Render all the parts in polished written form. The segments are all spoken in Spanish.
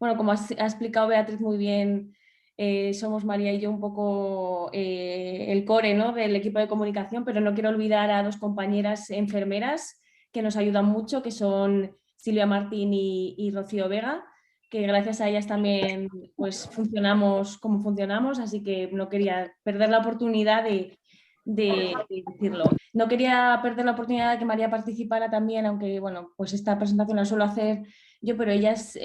Bueno, como ha explicado Beatriz muy bien, somos María y yo un poco el core, ¿no?, del equipo de comunicación, pero no quiero olvidar a dos compañeras enfermeras que nos ayudan mucho, que son Silvia Martín y Rocío Vega, que gracias a ellas también pues funcionamos como funcionamos, así que no quería perder la oportunidad de decirlo. No quería perder la oportunidad de que María participara también, aunque bueno, pues esta presentación la suelo hacer yo, pero ella es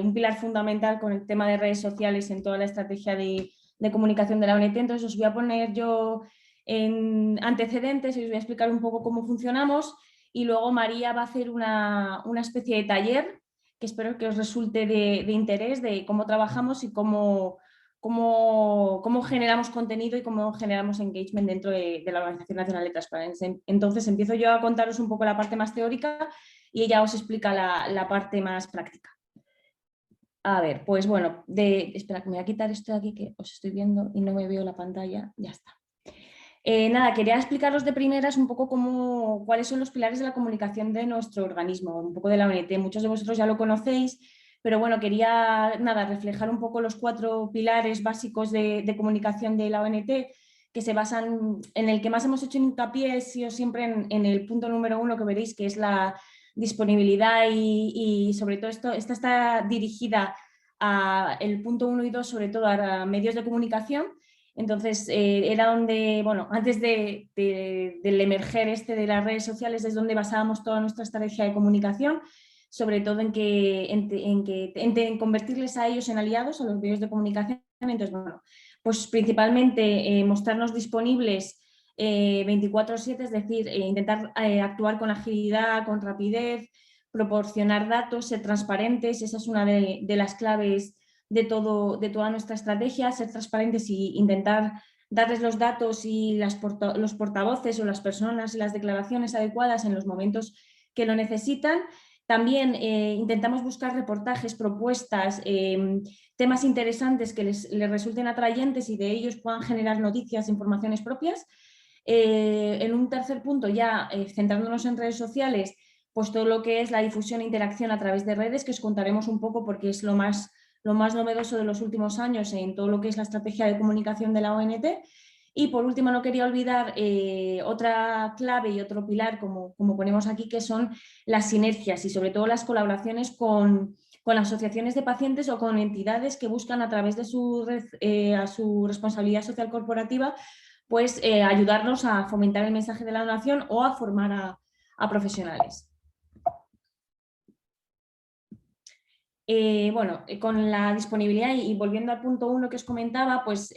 un pilar fundamental con el tema de redes sociales en toda la estrategia de comunicación de la ONT. Entonces os voy a poner yo en antecedentes y os voy a explicar un poco cómo funcionamos, y luego María va a hacer una especie de taller que espero que os resulte de interés, de cómo trabajamos y cómo generamos contenido y cómo generamos engagement dentro de la Organización Nacional de Transparencia. Entonces empiezo yo a contaros un poco la parte más teórica y ella os explica la parte más práctica. A ver, pues bueno, espera, que me voy a quitar esto de aquí que os estoy viendo y no me veo la pantalla, ya está. Nada, quería explicaros de primeras un poco cuáles son los pilares de la comunicación de nuestro organismo, un poco de la ONT. Muchos de vosotros ya lo conocéis, pero bueno, quería reflejar un poco los 4 pilares básicos de comunicación de la ONT, que se basan en el que más hemos hecho hincapié, siempre en el punto número 1 que veréis, que es la disponibilidad y sobre todo esta está dirigida a el punto 1 y 2, sobre todo a medios de comunicación. Entonces, era donde, bueno, antes del emerger de las redes sociales, es donde basábamos toda nuestra estrategia de comunicación, sobre todo en convertirles a ellos en aliados, a los medios de comunicación. Entonces, bueno, pues principalmente mostrarnos disponibles 24/7, es decir, intentar actuar con agilidad, con rapidez, proporcionar datos, ser transparentes. Esa es una de las claves de toda nuestra estrategia, ser transparentes y intentar darles los datos y los portavoces o las personas y las declaraciones adecuadas en los momentos que lo necesitan. También intentamos buscar reportajes, propuestas, temas interesantes que les resulten atrayentes y de ellos puedan generar noticias, informaciones propias. En un tercer punto, ya centrándonos en redes sociales, pues todo lo que es la difusión e interacción a través de redes, que os contaremos un poco porque es lo más novedoso de los últimos años en todo lo que es la estrategia de comunicación de la ONT. Y por último, no quería olvidar otra clave y otro pilar, como ponemos aquí, que son las sinergias y sobre todo las colaboraciones con asociaciones de pacientes o con entidades que buscan a través de a su responsabilidad social corporativa, pues ayudarnos a fomentar el mensaje de la donación o a formar a profesionales. Bueno, con la disponibilidad y volviendo al punto 1 que os comentaba, pues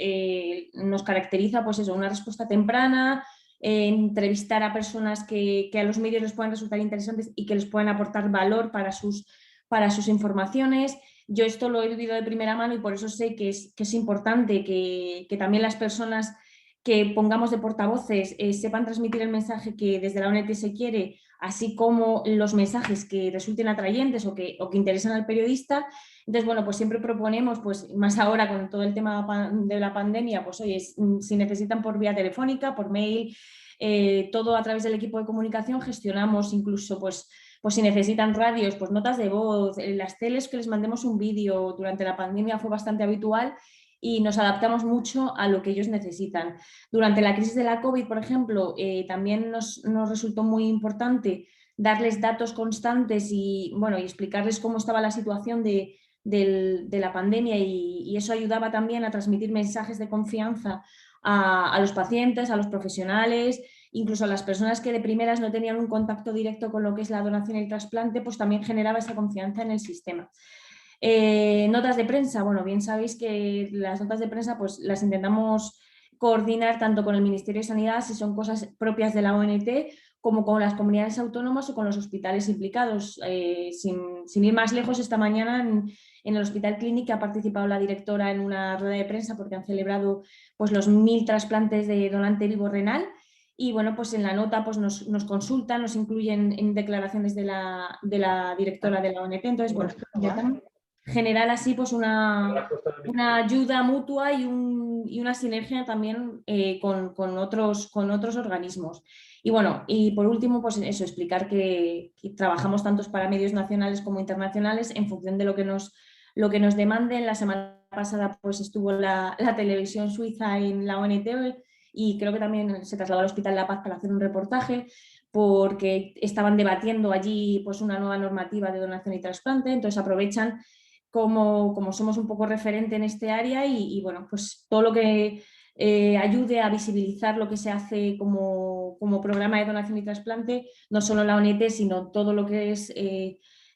nos caracteriza pues eso, una respuesta temprana, entrevistar a personas que a los medios les puedan resultar interesantes y que les puedan aportar valor para sus informaciones. Yo esto lo he vivido de primera mano y por eso sé que es importante que también las personas que pongamos de portavoces sepan transmitir el mensaje que desde la ONT se quiere, así como los mensajes que resulten atrayentes o que interesen al periodista. Entonces, bueno, pues siempre proponemos, pues más ahora con todo el tema de la pandemia, pues oye, si necesitan por vía telefónica, por mail, todo a través del equipo de comunicación, gestionamos incluso pues si necesitan radios, pues notas de voz, las teles que les mandemos un vídeo. Durante la pandemia fue bastante habitual y nos adaptamos mucho a lo que ellos necesitan. Durante la crisis de la COVID, por ejemplo, también nos resultó muy importante darles datos constantes y explicarles cómo estaba la situación de la pandemia, y eso ayudaba también a transmitir mensajes de confianza a los pacientes, a los profesionales, incluso a las personas que de primeras no tenían un contacto directo con lo que es la donación y el trasplante, pues también generaba esa confianza en el sistema. Notas de prensa, bueno, bien sabéis que las notas de prensa pues las intentamos coordinar tanto con el Ministerio de Sanidad, si son cosas propias de la ONT, como con las comunidades autónomas o con los hospitales implicados. Sin ir más lejos, esta mañana en el Hospital Clínica ha participado la directora en una rueda de prensa porque han celebrado pues, los 1000 trasplantes de donante vivo renal. Y bueno, pues en la nota pues nos consultan, nos incluyen en declaraciones de la directora de la ONT. Entonces, bueno, generar así pues una ayuda mutua y una sinergia también con otros organismos. Y bueno, y por último, pues eso, explicar que trabajamos tanto para medios nacionales como internacionales en función de lo que nos lo que nos demanden. La semana pasada pues estuvo la televisión suiza en la ONT y creo que también se trasladó al Hospital La Paz para hacer un reportaje porque estaban debatiendo allí pues una nueva normativa de donación y trasplante, entonces aprovechan como somos un poco referente en este área y bueno, pues todo lo que ayude a visibilizar lo que se hace como programa de donación y trasplante, no solo la ONT, sino todo lo que es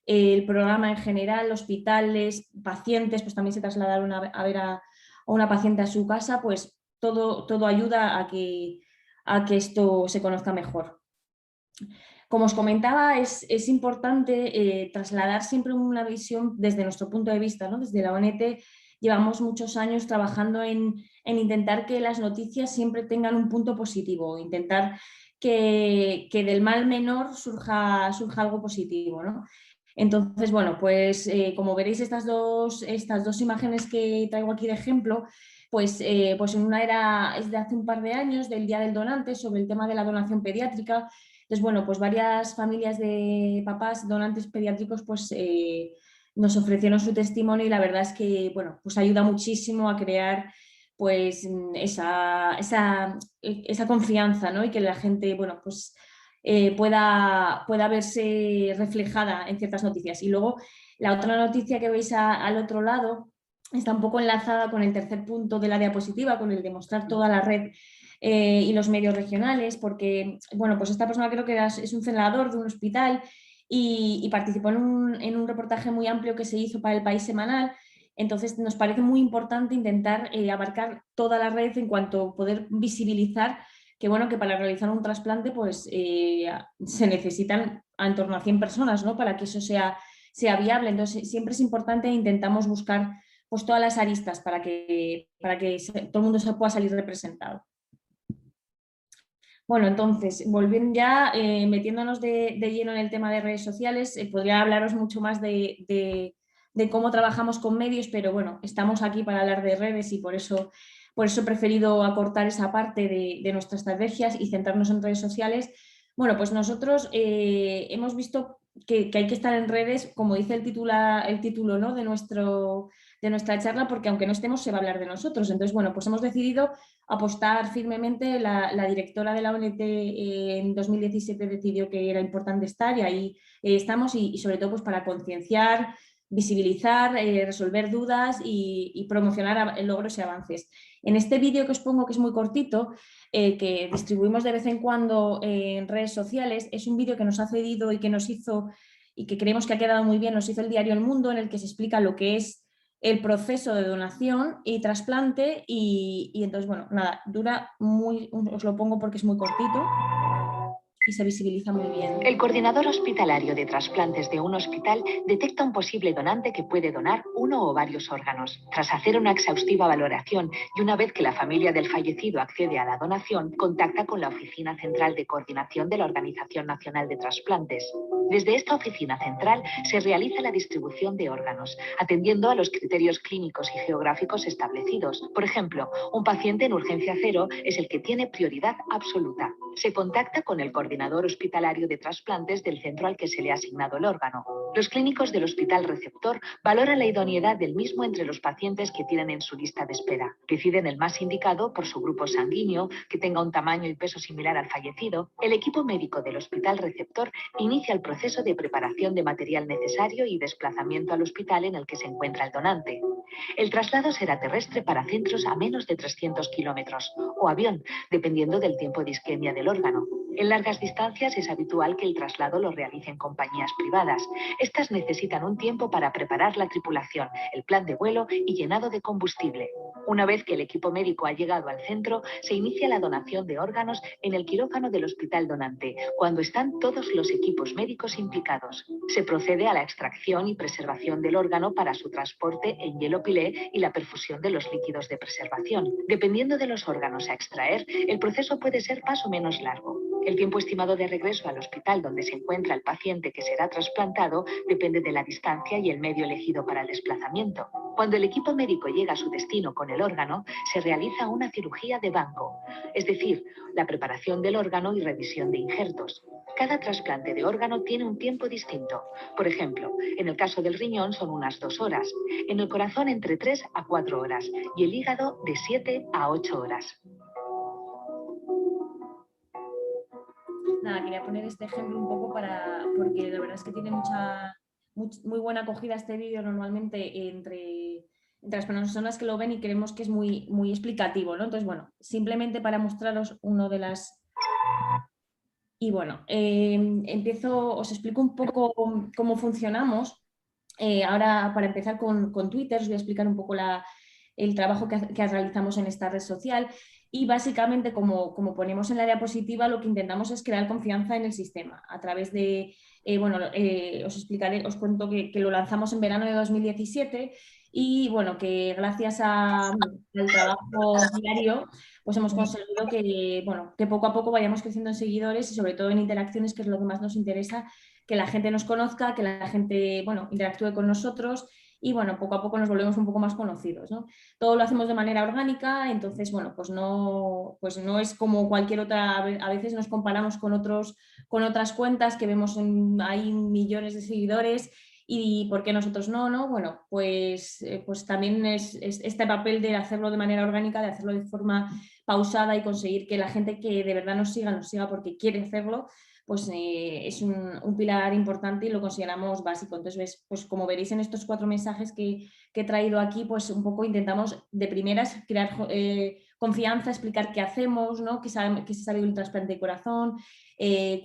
el programa en general, hospitales, pacientes, pues también se trasladaron a ver a una paciente a su casa, pues todo ayuda a que esto se conozca mejor. Como os comentaba, es importante trasladar siempre una visión desde nuestro punto de vista, ¿no? Desde la ONT llevamos muchos años trabajando en intentar que las noticias siempre tengan un punto positivo, intentar que del mal menor surja algo positivo, ¿no? Entonces, bueno, pues como veréis estas dos imágenes que traigo aquí de ejemplo, pues en una es de hace un par de años, del Día del Donante, sobre el tema de la donación pediátrica. Entonces, bueno, pues varias familias de papás donantes pediátricos pues nos ofrecieron su testimonio y la verdad es que, bueno, pues ayuda muchísimo a crear pues esa confianza, ¿no? Y que la gente, bueno, pues pueda verse reflejada en ciertas noticias. Y luego la otra noticia que veis al otro lado está un poco enlazada con el tercer punto de la diapositiva, con el de mostrar toda la red y los medios regionales, porque bueno, pues esta persona creo que es un celador de un hospital y participó en un reportaje muy amplio que se hizo para El País Semanal. Entonces nos parece muy importante intentar abarcar toda la red en cuanto a poder visibilizar que bueno, que para realizar un trasplante pues se necesitan en torno a 100 personas, ¿no? Para que eso sea viable. Entonces siempre es importante e intentamos buscar pues todas las aristas para que todo el mundo se pueda salir representado. Bueno, entonces, volviendo ya, metiéndonos de lleno en el tema de redes sociales, podría hablaros mucho más de cómo trabajamos con medios, pero bueno, estamos aquí para hablar de redes y por eso he preferido acortar esa parte de nuestras estrategias y centrarnos en redes sociales. Bueno, pues nosotros hemos visto que hay que estar en redes, como dice el título, ¿no? de nuestra charla, porque aunque no estemos, se va a hablar de nosotros. Entonces, bueno, pues hemos decidido apostar firmemente. La directora de la ONT en 2017 decidió que era importante estar y ahí estamos y sobre todo pues para concienciar, visibilizar, resolver dudas y promocionar logros y avances. En este vídeo que os pongo, que es muy cortito, que distribuimos de vez en cuando en redes sociales, es un vídeo que nos ha cedido y que nos hizo y que creemos que ha quedado muy bien, nos hizo el diario El Mundo, en el que se explica lo que es el proceso de donación y trasplante y entonces, bueno, nada, os lo pongo porque es muy cortito y se visibiliza muy bien. El coordinador hospitalario de trasplantes de un hospital detecta un posible donante que puede donar uno o varios órganos. Tras hacer una exhaustiva valoración y una vez que la familia del fallecido accede a la donación, contacta con la Oficina Central de Coordinación de la Organización Nacional de Trasplantes. Desde esta oficina central se realiza la distribución de órganos, atendiendo a los criterios clínicos y geográficos establecidos. Por ejemplo, un paciente en urgencia cero es el que tiene prioridad absoluta. Se contacta con el coordinador hospitalario de trasplantes del centro al que se le ha asignado el órgano. Los clínicos del hospital receptor valoran la idoneidad del mismo entre los pacientes que tienen en su lista de espera. Deciden el más indicado por su grupo sanguíneo, que tenga un tamaño y peso similar al fallecido. El equipo médico del hospital receptor inicia el proceso de preparación de material necesario y desplazamiento al hospital en el que se encuentra el donante. El traslado será terrestre para centros a menos de 300 kilómetros o avión, dependiendo del tiempo de isquemia del órgano. En largas distancias es habitual que el traslado lo realicen compañías privadas. Estas necesitan un tiempo para preparar la tripulación, el plan de vuelo y llenado de combustible. Una vez que el equipo médico ha llegado al centro, se inicia la donación de órganos en el quirófano del hospital donante, cuando están todos los equipos médicos implicados. Se procede a la extracción y preservación del órgano para su transporte en hielo pilé y la perfusión de los líquidos de preservación. Dependiendo de los órganos a extraer, el proceso puede ser más o menos largo. El tiempo estimado de regreso al hospital donde se encuentra el paciente que será trasplantado depende de la distancia y el medio elegido para el desplazamiento. Cuando el equipo médico llega a su destino con el órgano, se realiza una cirugía de banco, es decir, la preparación del órgano y revisión de injertos. Cada trasplante de órgano tiene un tiempo distinto. Por ejemplo, en el caso del riñón son unas 2 horas, en el corazón entre 3 a 4 horas y el hígado de 7 a 8 horas. Nada, quería poner este ejemplo un poco porque la verdad es que tiene muy buena acogida este vídeo normalmente entre las personas que lo ven y creemos que es muy explicativo, ¿no? Entonces, bueno, simplemente para mostraros uno de las... Y bueno, os explico un poco cómo funcionamos. Ahora, para empezar con Twitter, os voy a explicar un poco el trabajo que realizamos en esta red social. Y básicamente, como ponemos en la diapositiva, lo que intentamos es crear confianza en el sistema a través de, os cuento que lo lanzamos en verano de 2017 y bueno, que gracias al trabajo diario, pues hemos conseguido que poco a poco vayamos creciendo en seguidores y sobre todo en interacciones, que es lo que más nos interesa, que la gente nos conozca, que la gente, bueno, interactúe con nosotros y bueno, poco a poco nos volvemos un poco más conocidos, ¿no? Todo lo hacemos de manera orgánica, entonces, bueno, pues no es como cualquier otra, a veces nos comparamos con otras cuentas que vemos hay millones de seguidores y ¿por qué nosotros no? ¿No? Bueno, pues también es este papel de hacerlo de manera orgánica, de hacerlo de forma pausada y conseguir que la gente que de verdad nos siga porque quiere hacerlo, pues es un pilar importante y lo consideramos básico. Entonces, pues como veréis en estos 4 mensajes que he traído aquí, pues un poco intentamos de primeras crear confianza, explicar qué hacemos, ¿no? qué se sabe de un trasplante de corazón,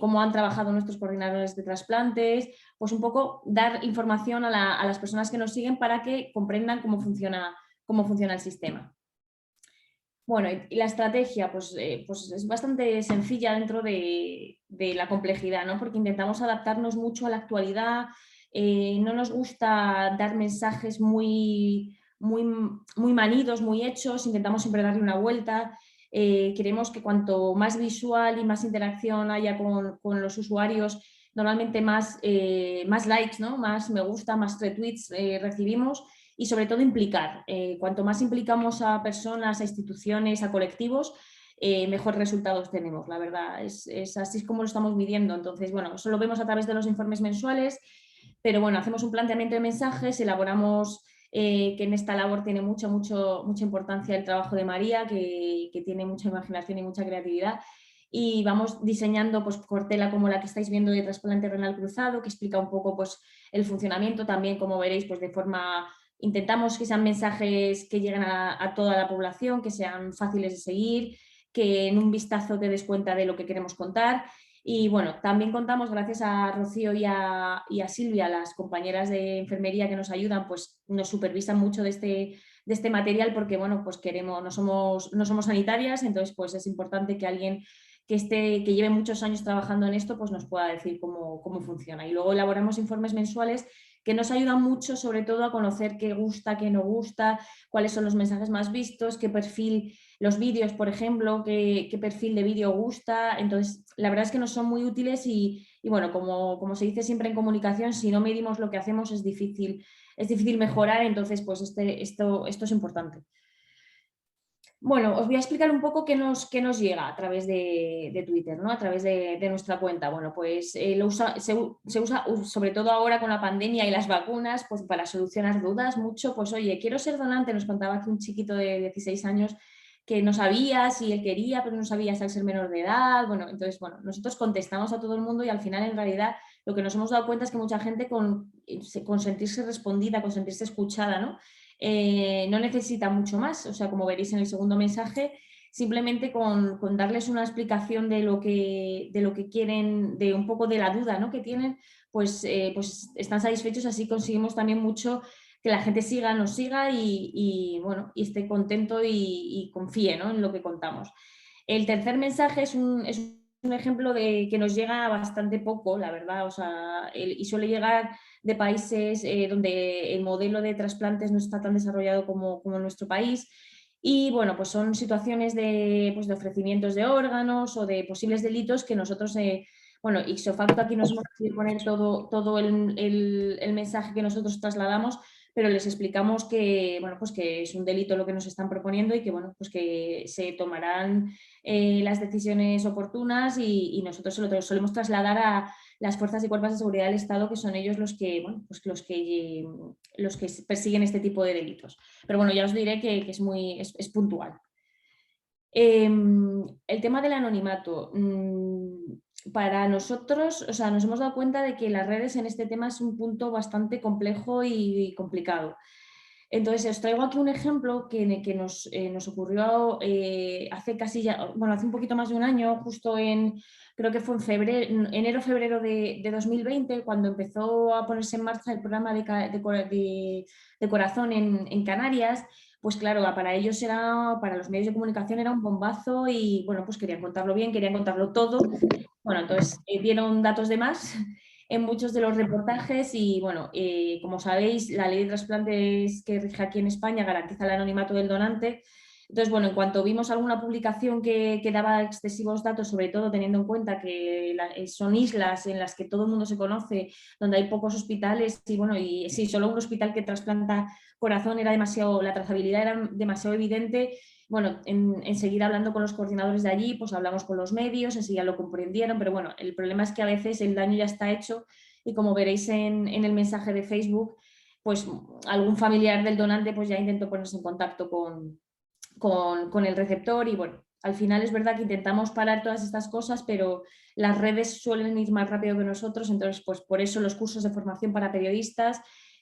cómo han trabajado nuestros coordinadores de trasplantes, pues un poco dar información a las personas que nos siguen para que comprendan cómo funciona el sistema. Bueno, y la estrategia pues es bastante sencilla dentro de la complejidad, ¿no? Porque intentamos adaptarnos mucho a la actualidad, no nos gusta dar mensajes muy manidos, muy hechos, intentamos siempre darle una vuelta. Queremos que cuanto más visual y más interacción haya con los usuarios, normalmente más likes, ¿no? Más me gusta, más retweets recibimos. Y sobre todo implicar. Cuanto más implicamos a personas, a instituciones, a colectivos, mejores resultados tenemos, la verdad. Es así como lo estamos midiendo. Entonces, bueno, eso lo vemos a través de los informes mensuales, pero bueno, hacemos un planteamiento de mensajes, elaboramos, que en esta labor tiene mucha importancia el trabajo de María, que tiene mucha imaginación y mucha creatividad. Y vamos diseñando pues, cortela como la que estáis viendo de trasplante renal cruzado, que explica un poco pues, el funcionamiento también, como veréis, pues, de forma... Intentamos que sean mensajes que lleguen a toda la población, que sean fáciles de seguir, que en un vistazo te des cuenta de lo que queremos contar. Y bueno, también contamos, gracias a Rocío y a Silvia, las compañeras de enfermería que nos ayudan, pues nos supervisan mucho de este material porque, bueno, pues no somos sanitarias, entonces pues es importante que alguien que lleve muchos años trabajando en esto, pues nos pueda decir cómo funciona. Y luego elaboramos informes mensuales que nos ayudan mucho, sobre todo, a conocer qué gusta, qué no gusta, cuáles son los mensajes más vistos, qué perfil, los vídeos, por ejemplo, qué perfil de vídeo gusta. Entonces, la verdad es que nos son muy útiles y bueno, como se dice siempre en comunicación, si no medimos lo que hacemos es difícil mejorar, entonces, pues esto es importante. Bueno, os voy a explicar un poco qué nos llega a través de Twitter, ¿no? A través de nuestra cuenta. Bueno, pues se usa sobre todo ahora con la pandemia y las vacunas, pues para solucionar dudas mucho. Pues oye, quiero ser donante, nos contaba aquí un chiquito de 16 años que no sabía si él quería, pero no sabía si al ser menor de edad. Bueno, entonces, bueno, nosotros contestamos a todo el mundo y al final, en realidad, lo que nos hemos dado cuenta es que mucha gente con sentirse respondida, con sentirse escuchada, ¿no? No necesita mucho más, o sea, como veréis en el segundo mensaje, simplemente con darles una explicación de lo que quieren, de un poco de la duda, ¿no? que tienen, pues están satisfechos, así conseguimos también mucho que la gente nos siga y bueno, y esté contento y confíe, ¿no? en lo que contamos. El tercer mensaje es un ejemplo de que nos llega bastante poco, la verdad, o sea, y suele llegar de países donde el modelo de trasplantes no está tan desarrollado como en nuestro país. Y bueno, pues son situaciones de ofrecimientos de órganos o de posibles delitos que nosotros, bueno, ipso facto aquí nos hemos querido poner todo el mensaje que nosotros trasladamos, pero les explicamos que, bueno, pues que es un delito lo que nos están proponiendo y que, bueno, pues que se tomarán las decisiones oportunas y nosotros se lo solemos trasladar a las fuerzas y cuerpos de seguridad del Estado, que son ellos los que, bueno, pues los que persiguen este tipo de delitos. Pero bueno, ya os diré que es puntual. El tema del anonimato. Para nosotros, o sea, nos hemos dado cuenta de que las redes en este tema es un punto bastante complejo y complicado. Entonces, os traigo aquí un ejemplo que nos ocurrió hace casi ya, bueno, hace un poquito más de un año, justo creo que fue en enero-febrero de 2020, cuando empezó a ponerse en marcha el programa de corazón en Canarias. Pues claro, para los medios de comunicación era un bombazo y bueno, pues querían contarlo bien, querían contarlo todo. Bueno, entonces dieron datos de más en muchos de los reportajes y bueno, como sabéis, la ley de trasplantes que rige aquí en España garantiza el anonimato del donante. Entonces, bueno, en cuanto vimos alguna publicación que daba excesivos datos, sobre todo teniendo en cuenta que son islas en las que todo el mundo se conoce, donde hay pocos hospitales y bueno, y si solo un hospital que trasplanta corazón la trazabilidad era demasiado evidente. Bueno, enseguida hablando con los coordinadores de allí, pues hablamos con los medios, enseguida lo comprendieron, pero bueno, el problema es que a veces el daño ya está hecho y como veréis en el mensaje de Facebook, pues algún familiar del donante pues ya intentó ponerse en contacto con el receptor y bueno, al final es verdad que intentamos parar todas estas cosas, pero las redes suelen ir más rápido que nosotros, entonces pues por eso los cursos de formación para periodistas,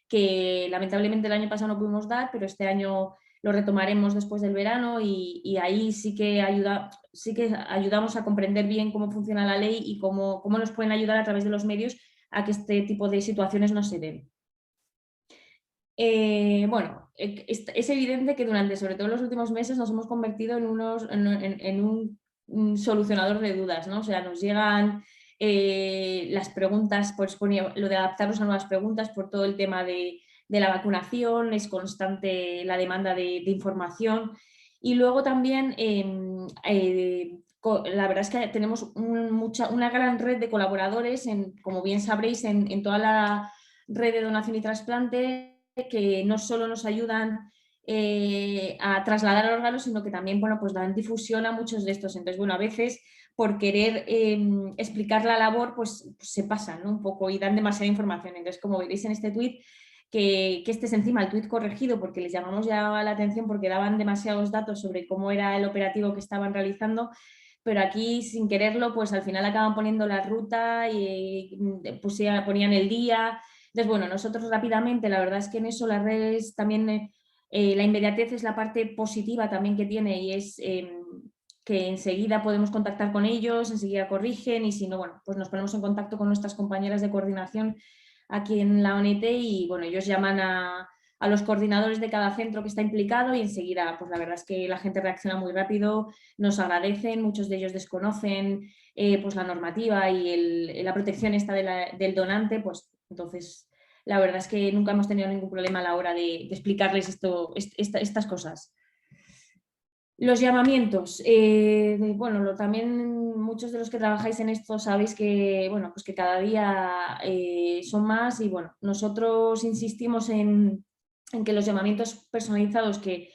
que lamentablemente el año pasado no pudimos dar, pero este año lo retomaremos después del verano y ahí sí que ayudamos a comprender bien cómo funciona la ley y cómo nos pueden ayudar a través de los medios a que este tipo de situaciones no se den. Bueno, es evidente que durante, sobre todo los últimos meses, nos hemos convertido en un solucionador de dudas, ¿no? O sea, nos llegan las preguntas, pues lo de adaptarnos a nuevas preguntas por todo el tema de la vacunación, es constante la demanda de información. Y luego también, la verdad es que tenemos una gran red de colaboradores, como bien sabréis, en toda la red de donación y trasplante, que no solo nos ayudan a trasladar órganos, sino que también, bueno, pues dan difusión a muchos de estos. Entonces, bueno, a veces por querer explicar la labor, pues se pasan, ¿no? Un poco y dan demasiada información. Entonces, como veréis en este tuit, que este es encima el tuit corregido porque les llamamos ya la atención porque daban demasiados datos sobre cómo era el operativo que estaban realizando, pero aquí sin quererlo, pues al final acaban poniendo la ruta y ponían el día. Entonces, bueno, nosotros rápidamente, la verdad es que en eso las redes también, la inmediatez es la parte positiva también que tiene y es que enseguida podemos contactar con ellos, enseguida corrigen y si no, bueno, pues nos ponemos en contacto con nuestras compañeras de coordinación aquí en la ONT y bueno, ellos llaman a los coordinadores de cada centro que está implicado y enseguida, pues la verdad es que la gente reacciona muy rápido, nos agradecen, muchos de ellos desconocen pues la normativa y la protección esta del donante, pues entonces la verdad es que nunca hemos tenido ningún problema a la hora de explicarles estas cosas. Los llamamientos. Bueno, también muchos de los que trabajáis en esto sabéis que, bueno, pues que cada día son más y bueno, nosotros insistimos en que los llamamientos personalizados, que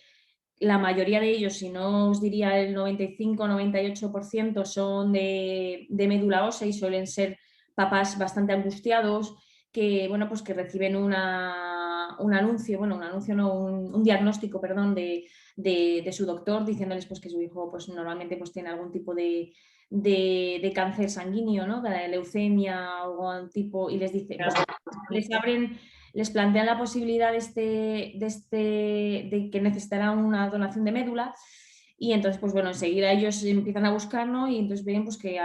la mayoría de ellos, si no os diría el 95-98% son de médula ósea y suelen ser papás bastante angustiados que, bueno, pues que reciben un anuncio, bueno, un anuncio no, un diagnóstico, perdón, de su doctor diciéndoles pues que su hijo pues normalmente pues tiene algún tipo de cáncer sanguíneo, ¿no? De leucemia o algún tipo y les dice, pues, les plantean la posibilidad de que necesitarán una donación de médula y entonces, pues bueno, enseguida ellos empiezan a buscar, ¿no? Y entonces ven pues, que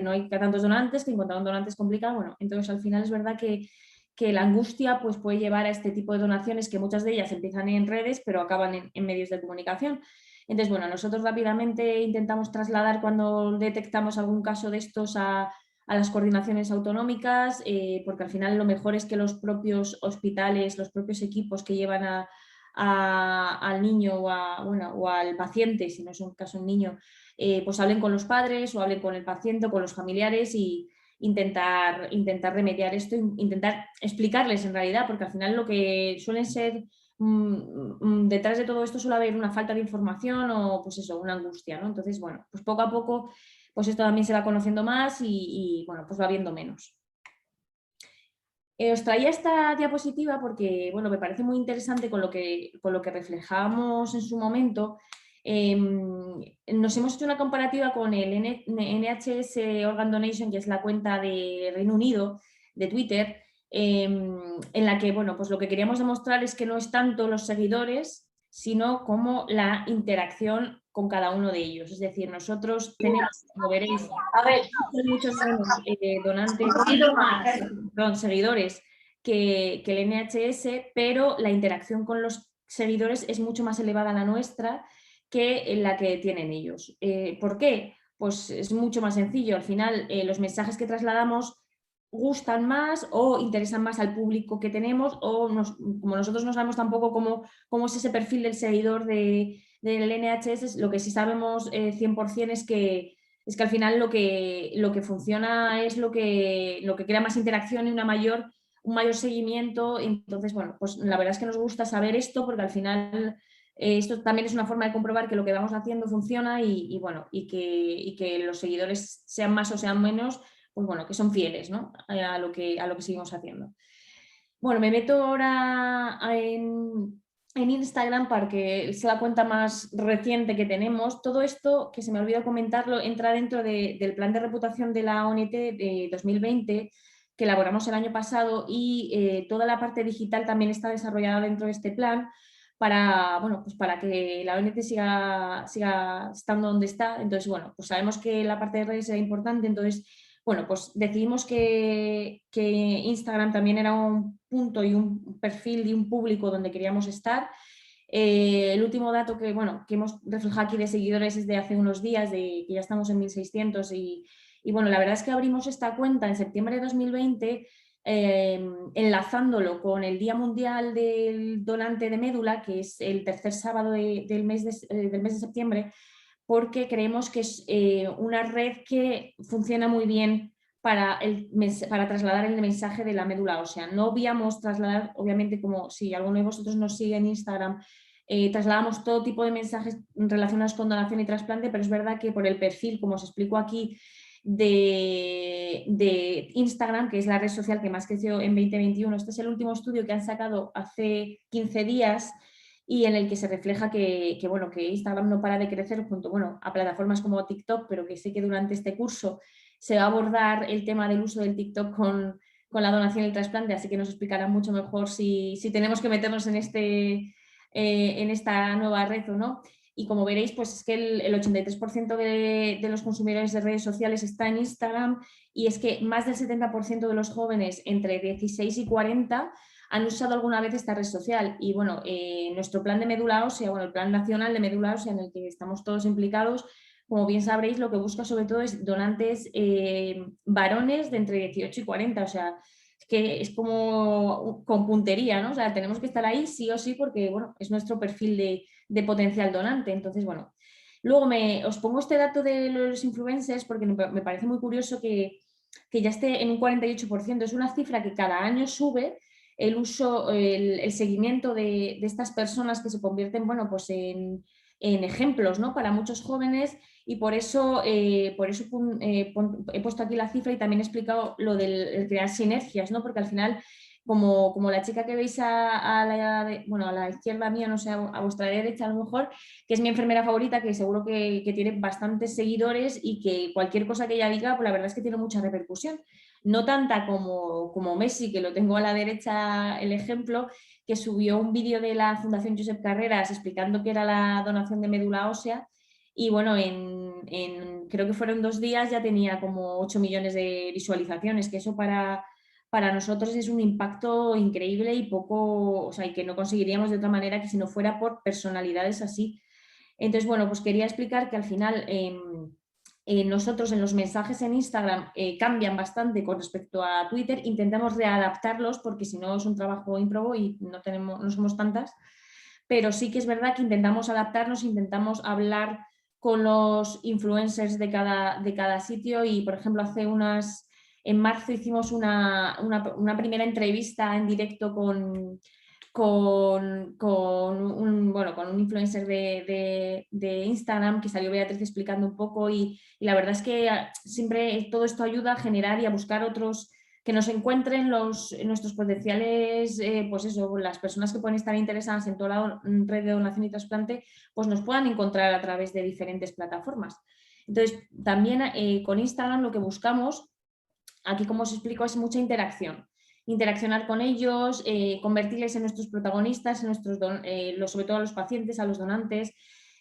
no hay tantos donantes, que encontrar un donante es complicado. Bueno, entonces al final es verdad que la angustia pues, puede llevar a este tipo de donaciones que muchas de ellas empiezan en redes pero acaban en medios de comunicación. Entonces, bueno, nosotros rápidamente intentamos trasladar cuando detectamos algún caso de estos a las coordinaciones autonómicas, porque al final lo mejor es que los propios hospitales, los propios equipos que llevan al niño o al paciente, si no es un caso un niño, pues hablen con los padres o hablen con el paciente o con los familiares y intentar remediar esto, intentar explicarles en realidad, porque al final lo que suelen ser detrás de todo esto suele haber una falta de información o pues eso, una angustia, ¿no? Entonces, bueno, pues poco a poco pues esto también se va conociendo más y bueno, pues va viendo menos. Os traía esta diapositiva porque, bueno, me parece muy interesante con lo que reflejábamos en su momento. Nos hemos hecho una comparativa con el NHS Organ Donation, que es la cuenta de Reino Unido, de Twitter, en la que, bueno, pues lo que queríamos demostrar es que no es tanto los seguidores, sino como la interacción con cada uno de ellos. Es decir, nosotros tenemos, como veréis, muchos menos donantes, seguidores que el NHS, pero la interacción con los seguidores es mucho más elevada la nuestra que la que tienen ellos. ¿Por qué? Pues es mucho más sencillo. Al final, los mensajes que trasladamos gustan más o interesan más al público que tenemos, o como nosotros no sabemos tampoco cómo es ese perfil del seguidor del NHS, lo que sí sabemos 100% es que al final lo que funciona es lo que crea más interacción y un mayor seguimiento. Entonces, bueno, pues la verdad es que nos gusta saber esto porque al final esto también es una forma de comprobar que lo que vamos haciendo funciona y bueno, y que los seguidores sean más o sean menos, pues bueno, que son fieles, ¿no? a lo que seguimos haciendo. Bueno, me meto ahora en Instagram porque es la cuenta más reciente que tenemos. Todo esto, que se me olvidó comentarlo, entra dentro del plan de reputación de la ONT de 2020 que elaboramos el año pasado y toda la parte digital también está desarrollada dentro de este plan para, bueno, pues para que la ONT siga estando donde está. Entonces, bueno, pues sabemos que la parte de redes era importante, entonces bueno, pues decidimos que Instagram también era un punto y un perfil y un público donde queríamos estar. El último dato que hemos reflejado aquí de seguidores es de hace unos días, de que ya estamos en 1.600 y bueno, la verdad es que abrimos esta cuenta en septiembre de 2020 enlazándolo con el Día Mundial del Donante de Médula, que es el tercer sábado del mes de septiembre, porque creemos que es una red que funciona muy bien para trasladar el mensaje de la médula ósea. No obviamos trasladar, obviamente, como si alguno de vosotros nos sigue en Instagram, trasladamos todo tipo de mensajes relacionados con donación y trasplante, pero es verdad que por el perfil, como os explico aquí, de Instagram, que es la red social que más creció en 2021, este es el último estudio que han sacado hace 15 días, y en el que se refleja que Instagram no para de crecer junto a plataformas como TikTok, pero que sé que durante este curso se va a abordar el tema del uso del TikTok con la donación y el trasplante, así que nos explicará mucho mejor si tenemos que meternos en esta nueva red o no. Y como veréis, pues es que el 83% de los consumidores de redes sociales está en Instagram, y es que más del 70% de los jóvenes entre 16 y 40 han usado alguna vez esta red social. Y bueno, nuestro plan de médula ósea, el plan nacional de médula ósea en el que estamos todos implicados, como bien sabréis, lo que busca sobre todo es donantes varones de entre 18 y 40, o sea, que es como con puntería, ¿no? O sea, tenemos que estar ahí sí o sí porque, bueno, es nuestro perfil de potencial donante. Entonces, bueno, luego os pongo este dato de los influencers porque me parece muy curioso que ya esté en un 48%. Es una cifra que cada año sube el uso, el seguimiento de estas personas que se convierten, pues en ejemplos, ¿no? Para muchos jóvenes, y por eso he puesto aquí la cifra y también he explicado lo del crear sinergias, ¿no? Porque al final, como la chica que veis a la izquierda mía, no sé, a vuestra derecha a lo mejor, que es mi enfermera favorita, que seguro que tiene bastantes seguidores y que cualquier cosa que ella diga, pues la verdad es que tiene mucha repercusión. No tanta como Messi, que lo tengo a la derecha el ejemplo, que subió un vídeo de la Fundación Josep Carreras explicando qué era la donación de médula ósea, y bueno, creo que fueron 2 días ya tenía como 8 millones de visualizaciones, que eso para nosotros es un impacto increíble y y que no conseguiríamos de otra manera que si no fuera por personalidades así. Entonces, bueno, pues quería explicar que al final nosotros en los mensajes en Instagram cambian bastante con respecto a Twitter. Intentamos readaptarlos porque si no es un trabajo ímprobo y no somos tantas, pero sí que es verdad que intentamos adaptarnos, intentamos hablar con los influencers de cada sitio, y por ejemplo hace unas En marzo hicimos una primera entrevista en directo con un influencer de Instagram, que salió Beatriz explicando un poco, y la verdad es que siempre todo esto ayuda a generar y a buscar otros que nos encuentren nuestros potenciales, pues eso, las personas que pueden estar interesadas en toda la red de donación y trasplante, pues nos puedan encontrar a través de diferentes plataformas. Entonces, también con Instagram lo que buscamos, aquí como os explico, es mucha interacción. Interaccionar con ellos, convertirles en nuestros protagonistas, en sobre todo a los pacientes, a los donantes.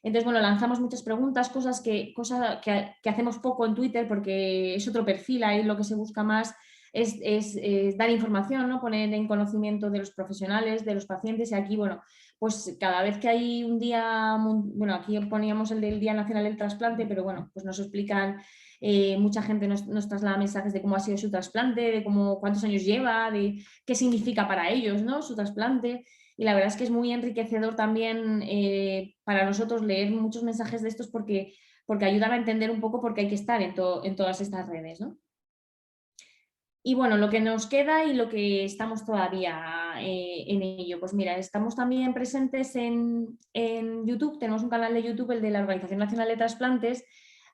Entonces, bueno, lanzamos muchas preguntas, cosas que hacemos poco en Twitter, porque es otro perfil, ahí lo que se busca más es dar información, ¿no? Poner en conocimiento de los profesionales, de los pacientes, y aquí, bueno, pues cada vez que hay un día, bueno, aquí poníamos el del Día Nacional del Trasplante, pero bueno, pues nos explican, mucha gente nos traslada mensajes de cómo ha sido su trasplante, de cuántos años lleva, de qué significa para ellos, ¿no? Su trasplante. Y la verdad es que es muy enriquecedor también para nosotros leer muchos mensajes de estos, porque ayudan a entender un poco por qué hay que estar en todas estas redes, ¿no? Y bueno, lo que nos queda y lo que estamos todavía en ello, pues mira, estamos también presentes en YouTube, tenemos un canal de YouTube, el de la Organización Nacional de Trasplantes.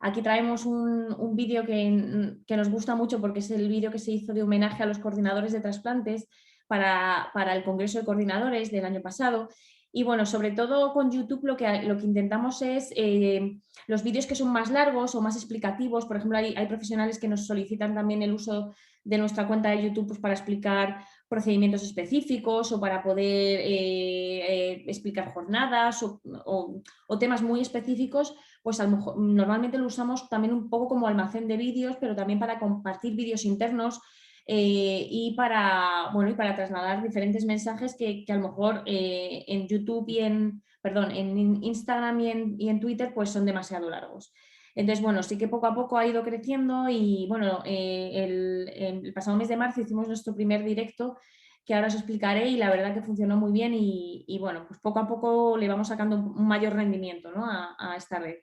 Aquí traemos un vídeo que nos gusta mucho, porque es el vídeo que se hizo de homenaje a los coordinadores de trasplantes para el Congreso de Coordinadores del año pasado. Y bueno, sobre todo con YouTube lo que intentamos es los vídeos que son más largos o más explicativos. Por ejemplo, hay profesionales que nos solicitan también el uso de nuestra cuenta de YouTube, pues, para explicar procedimientos específicos o para poder explicar jornadas o temas muy específicos. Pues a lo mejor normalmente lo usamos también un poco como almacén de vídeos, pero también para compartir vídeos internos y para trasladar diferentes mensajes que a lo mejor en YouTube en Instagram y en Twitter pues son demasiado largos. Entonces, bueno, sí que poco a poco ha ido creciendo, y bueno, el pasado mes de marzo hicimos nuestro primer directo, que ahora os explicaré, y la verdad que funcionó muy bien, y bueno, pues poco a poco le vamos sacando un mayor rendimiento, ¿no? a esta red.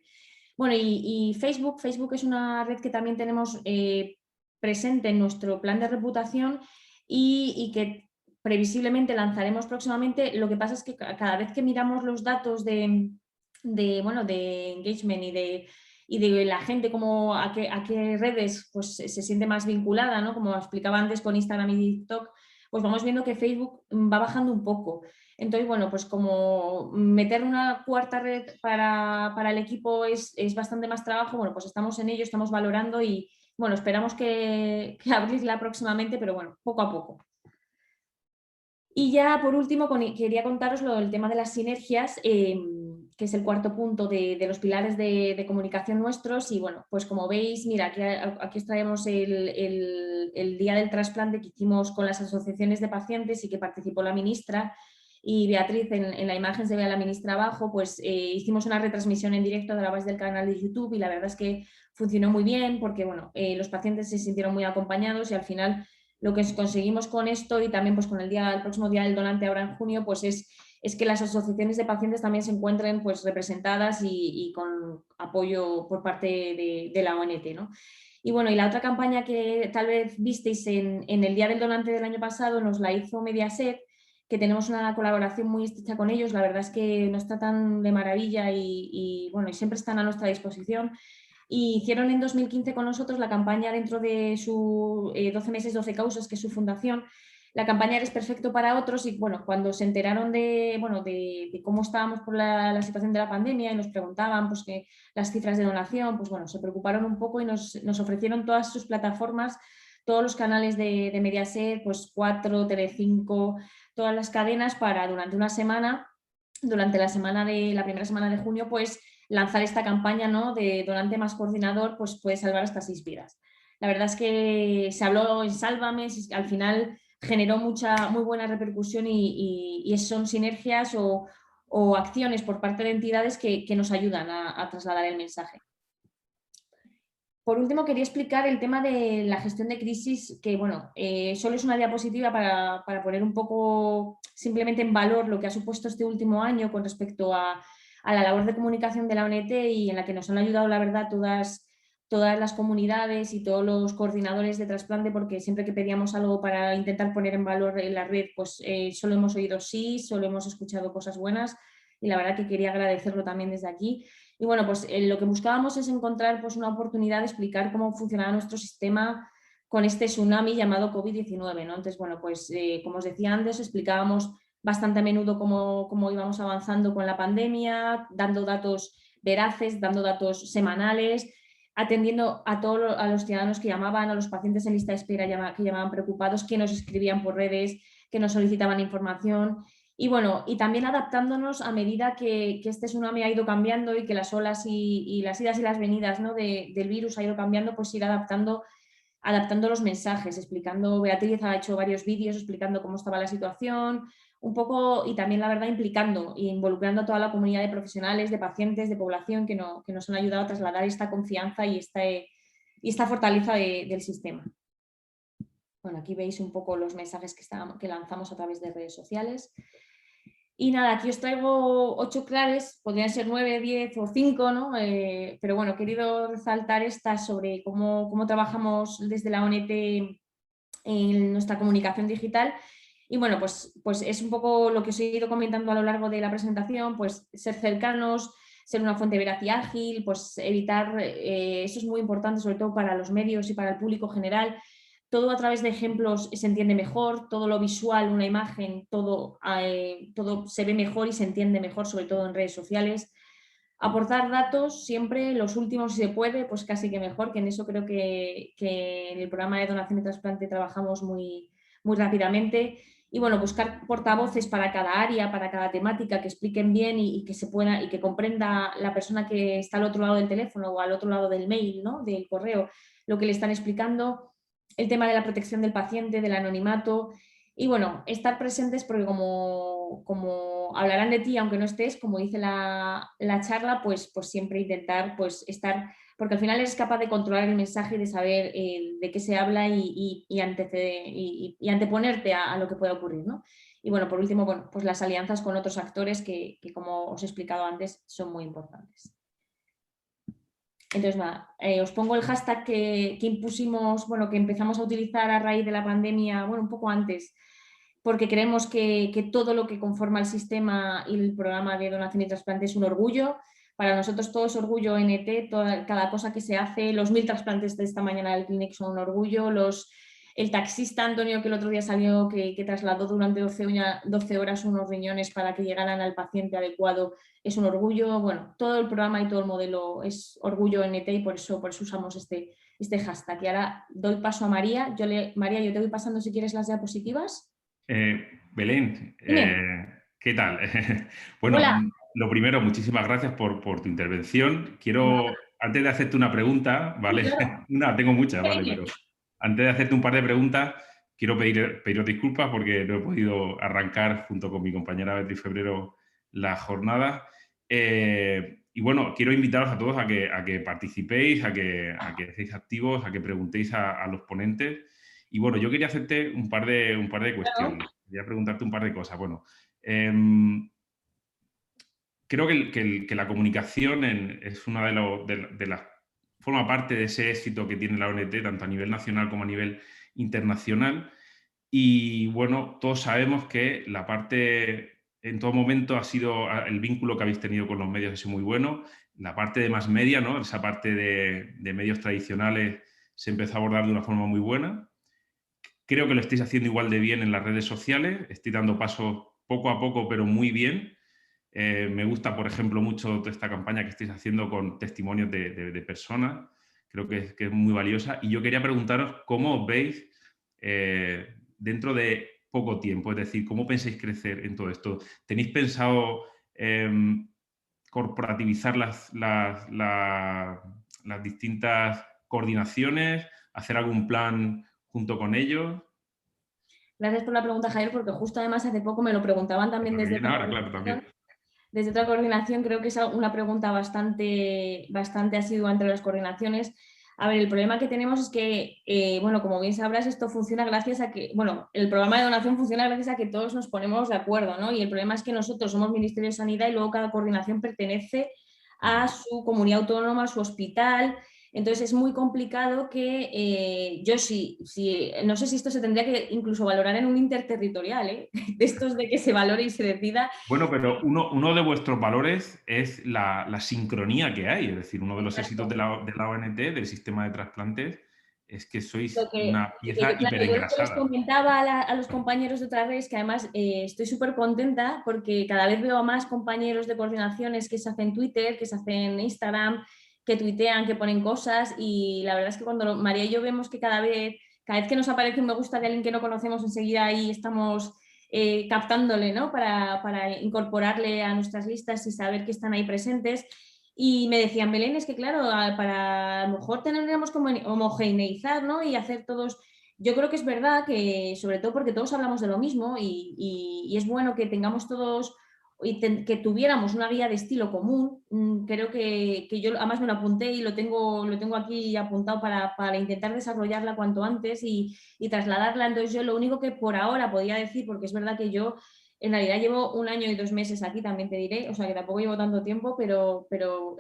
Bueno, y Facebook es una red que también tenemos presente en nuestro plan de reputación y que previsiblemente lanzaremos próximamente. Lo que pasa es que cada vez que miramos los datos de engagement y de la gente, a qué redes pues, se siente más vinculada, ¿no? Como explicaba antes con Instagram y TikTok, pues vamos viendo que Facebook va bajando un poco. Entonces, bueno, pues como meter una cuarta red para el equipo es bastante más trabajo, bueno, pues estamos en ello, estamos valorando, y bueno, esperamos que abrirla próximamente, pero bueno, poco a poco. Y ya por último quería contaros lo del tema de las sinergias, que es el cuarto punto de los pilares de comunicación nuestros. Y bueno, pues como veis, mira, aquí os traemos el día del trasplante que hicimos con las asociaciones de pacientes y que participó la ministra. Y Beatriz, en la imagen se ve a la ministra abajo, pues hicimos una retransmisión en directo a través del canal de YouTube, y la verdad es que funcionó muy bien, porque bueno, los pacientes se sintieron muy acompañados, y al final lo que conseguimos con esto, y también pues con el próximo Día del Donante ahora en junio, pues es que las asociaciones de pacientes también se encuentren pues representadas y con apoyo por parte de la ONT, ¿no? Y bueno, y la otra campaña que tal vez visteis en el Día del Donante del año pasado nos la hizo Mediaset, que tenemos una colaboración muy estrecha con ellos. La verdad es que nos tratan de maravilla y bueno, y siempre están a nuestra disposición. Y hicieron en 2015 con nosotros la campaña dentro de su 12 meses, 12 causas, que es su fundación. La campaña Eres Perfecto para Otros, y bueno, cuando se enteraron de cómo estábamos por la situación de la pandemia y nos preguntaban pues, que las cifras de donación, pues bueno, se preocuparon un poco y nos ofrecieron todas sus plataformas, todos los canales de Mediaset, pues 4, Telecinco, todas las cadenas, para durante una semana, durante la primera semana de junio, pues lanzar esta campaña, ¿no? De donante más coordinador, pues puede salvar hasta 6 vidas. La verdad es que se habló en Sálvame, al final generó muy buena repercusión, y son sinergias o acciones por parte de entidades que nos ayudan a trasladar el mensaje. Por último, quería explicar el tema de la gestión de crisis, que bueno, solo es una diapositiva para poner un poco simplemente en valor lo que ha supuesto este último año con respecto a la labor de comunicación de la ONT, y en la que nos han ayudado, la verdad, todas las comunidades y todos los coordinadores de trasplante, porque siempre que pedíamos algo para intentar poner en valor en la red, pues solo hemos oído sí, solo hemos escuchado cosas buenas, y la verdad que quería agradecerlo también desde aquí. Y bueno, pues lo que buscábamos es encontrar pues una oportunidad de explicar cómo funcionaba nuestro sistema con este tsunami llamado COVID-19, ¿no? Entonces, bueno, pues como os decía antes, explicábamos bastante a menudo cómo íbamos avanzando con la pandemia, dando datos veraces, dando datos semanales, atendiendo a todos los ciudadanos que llamaban, a los pacientes en lista de espera que llamaban preocupados, que nos escribían por redes, que nos solicitaban información. Y bueno, y también adaptándonos a medida que este tsunami ha ido cambiando y que las olas y las idas y las venidas, ¿no? del virus ha ido cambiando, pues ir adaptando los mensajes, explicando, Beatriz ha hecho varios vídeos explicando cómo estaba la situación, un poco, y también la verdad implicando e involucrando a toda la comunidad de profesionales, de pacientes, de población que nos han ayudado a trasladar esta confianza y esta fortaleza del sistema. Bueno, aquí veis un poco los mensajes que lanzamos a través de redes sociales. Y nada, aquí os traigo 8 claves, podrían ser 9, 10 o 5, ¿no? Pero bueno, he querido resaltar estas sobre cómo trabajamos desde la ONT en nuestra comunicación digital. Y bueno, pues es un poco lo que os he ido comentando a lo largo de la presentación, pues ser cercanos, ser una fuente veraz y ágil, pues evitar, eso es muy importante, sobre todo para los medios y para el público general. Todo a través de ejemplos se entiende mejor, todo lo visual, una imagen, todo se ve mejor y se entiende mejor, sobre todo en redes sociales. Aportar datos siempre, los últimos si se puede, pues casi que mejor, que en eso creo que en el programa de donación y trasplante trabajamos muy rápidamente. Y bueno, buscar portavoces para cada área, para cada temática, que expliquen bien y que comprenda la persona que está al otro lado del teléfono o al otro lado del mail, ¿no? Del correo, lo que le están explicando. El tema de la protección del paciente, del anonimato. Y bueno, estar presentes porque como hablarán de ti, aunque no estés, como dice la charla, pues siempre intentar pues estar, porque al final eres capaz de controlar el mensaje y de saber de qué se habla y anteponerte a lo que pueda ocurrir, ¿no? Y bueno, por último, bueno, pues las alianzas con otros actores que como os he explicado antes, son muy importantes. Entonces, nada, os pongo el hashtag que impusimos, bueno, que empezamos a utilizar a raíz de la pandemia, bueno, un poco antes, porque creemos que todo lo que conforma el sistema y el programa de donación y trasplante es un orgullo. Para nosotros todo es orgullo NT, cada cosa que se hace, los 1000 trasplantes de esta mañana del Clinic son un orgullo, el taxista Antonio que el otro día salió, que trasladó durante 12 horas unos riñones para que llegaran al paciente adecuado, es un orgullo. Bueno, todo el programa y todo el modelo es orgullo NT y por eso usamos este hashtag. Y ahora doy paso a María. María, yo te voy pasando si quieres las diapositivas. Belén, ¿qué tal? Bueno, Hola. lo primero, muchísimas gracias por tu intervención. Quiero, antes de hacerte una pregunta, ¿vale? Tengo muchas, ¿vale? Pero antes de hacerte un par de preguntas, quiero pediros disculpas porque no he podido arrancar junto con mi compañera Beatriz Febrero la jornada. Y bueno, quiero invitaros a todos a que participéis, a que estéis activos, a que preguntéis a los ponentes. Y bueno, yo quería hacerte un par de cuestiones. Quería preguntarte un par de cosas. Bueno, creo que la comunicación es una de las forma parte de ese éxito que tiene la ONT, tanto a nivel nacional como a nivel internacional. Y bueno, todos sabemos que la parte, en todo momento ha sido el vínculo que habéis tenido con los medios ha sido muy bueno. La parte de más media, ¿no? Esa parte de medios tradicionales se empezó a abordar de una forma muy buena. Creo que lo estáis haciendo igual de bien en las redes sociales. Estoy dando pasos poco a poco, pero muy bien. Me gusta, por ejemplo, mucho toda esta campaña que estáis haciendo con testimonios de personas. Creo que es muy valiosa. Y yo quería preguntaros cómo os veis dentro de poco tiempo. Es decir, ¿cómo pensáis crecer en todo esto? ¿Tenéis pensado corporativizar las distintas coordinaciones? ¿Hacer algún plan junto con ellos? Gracias por la pregunta, Javier, porque justo además hace poco me lo preguntaban también desde otra coordinación. Creo que es una pregunta bastante asidua entre las coordinaciones. A ver, el problema que tenemos es que, bueno, como bien sabrás, esto funciona gracias a que, bueno, el programa de donación funciona gracias a que todos nos ponemos de acuerdo, ¿no? Y el problema es que nosotros somos Ministerio de Sanidad y luego cada coordinación pertenece a su comunidad autónoma, a su hospital. Entonces es muy complicado que yo no sé si esto se tendría que incluso valorar en un interterritorial, ¿eh? De estos de que se valore y se decida. Bueno, pero uno de vuestros valores es la sincronía que hay, es decir, uno de los éxitos de la ONT, del sistema de trasplantes, es que sois una pieza Claro, yo lo que les hiperengrasada. comentaba a los compañeros de otra vez, que además estoy súper contenta porque cada vez veo a más compañeros de coordinaciones que se hacen Twitter, que se hacen Instagram, que tuitean, que ponen cosas, y la verdad es que cuando María y yo vemos que cada vez que nos aparece un me gusta de alguien que no conocemos, enseguida ahí estamos captándole, ¿no? Para incorporarle a nuestras listas y saber que están ahí presentes. Y me decían, Belén, es que claro, para a lo mejor tendríamos como homogeneizar, ¿no? Y hacer todos. Yo creo que es verdad que, sobre todo porque todos hablamos de lo mismo y es bueno que tengamos todos, que tuviéramos una guía de estilo común. Creo que yo además me lo apunté y lo tengo aquí apuntado para intentar desarrollarla cuanto antes y trasladarla. Entonces yo lo único que por ahora podía decir, porque es verdad que yo en realidad llevo 1 año y 2 meses aquí, también te diré, o sea que tampoco llevo tanto tiempo, pero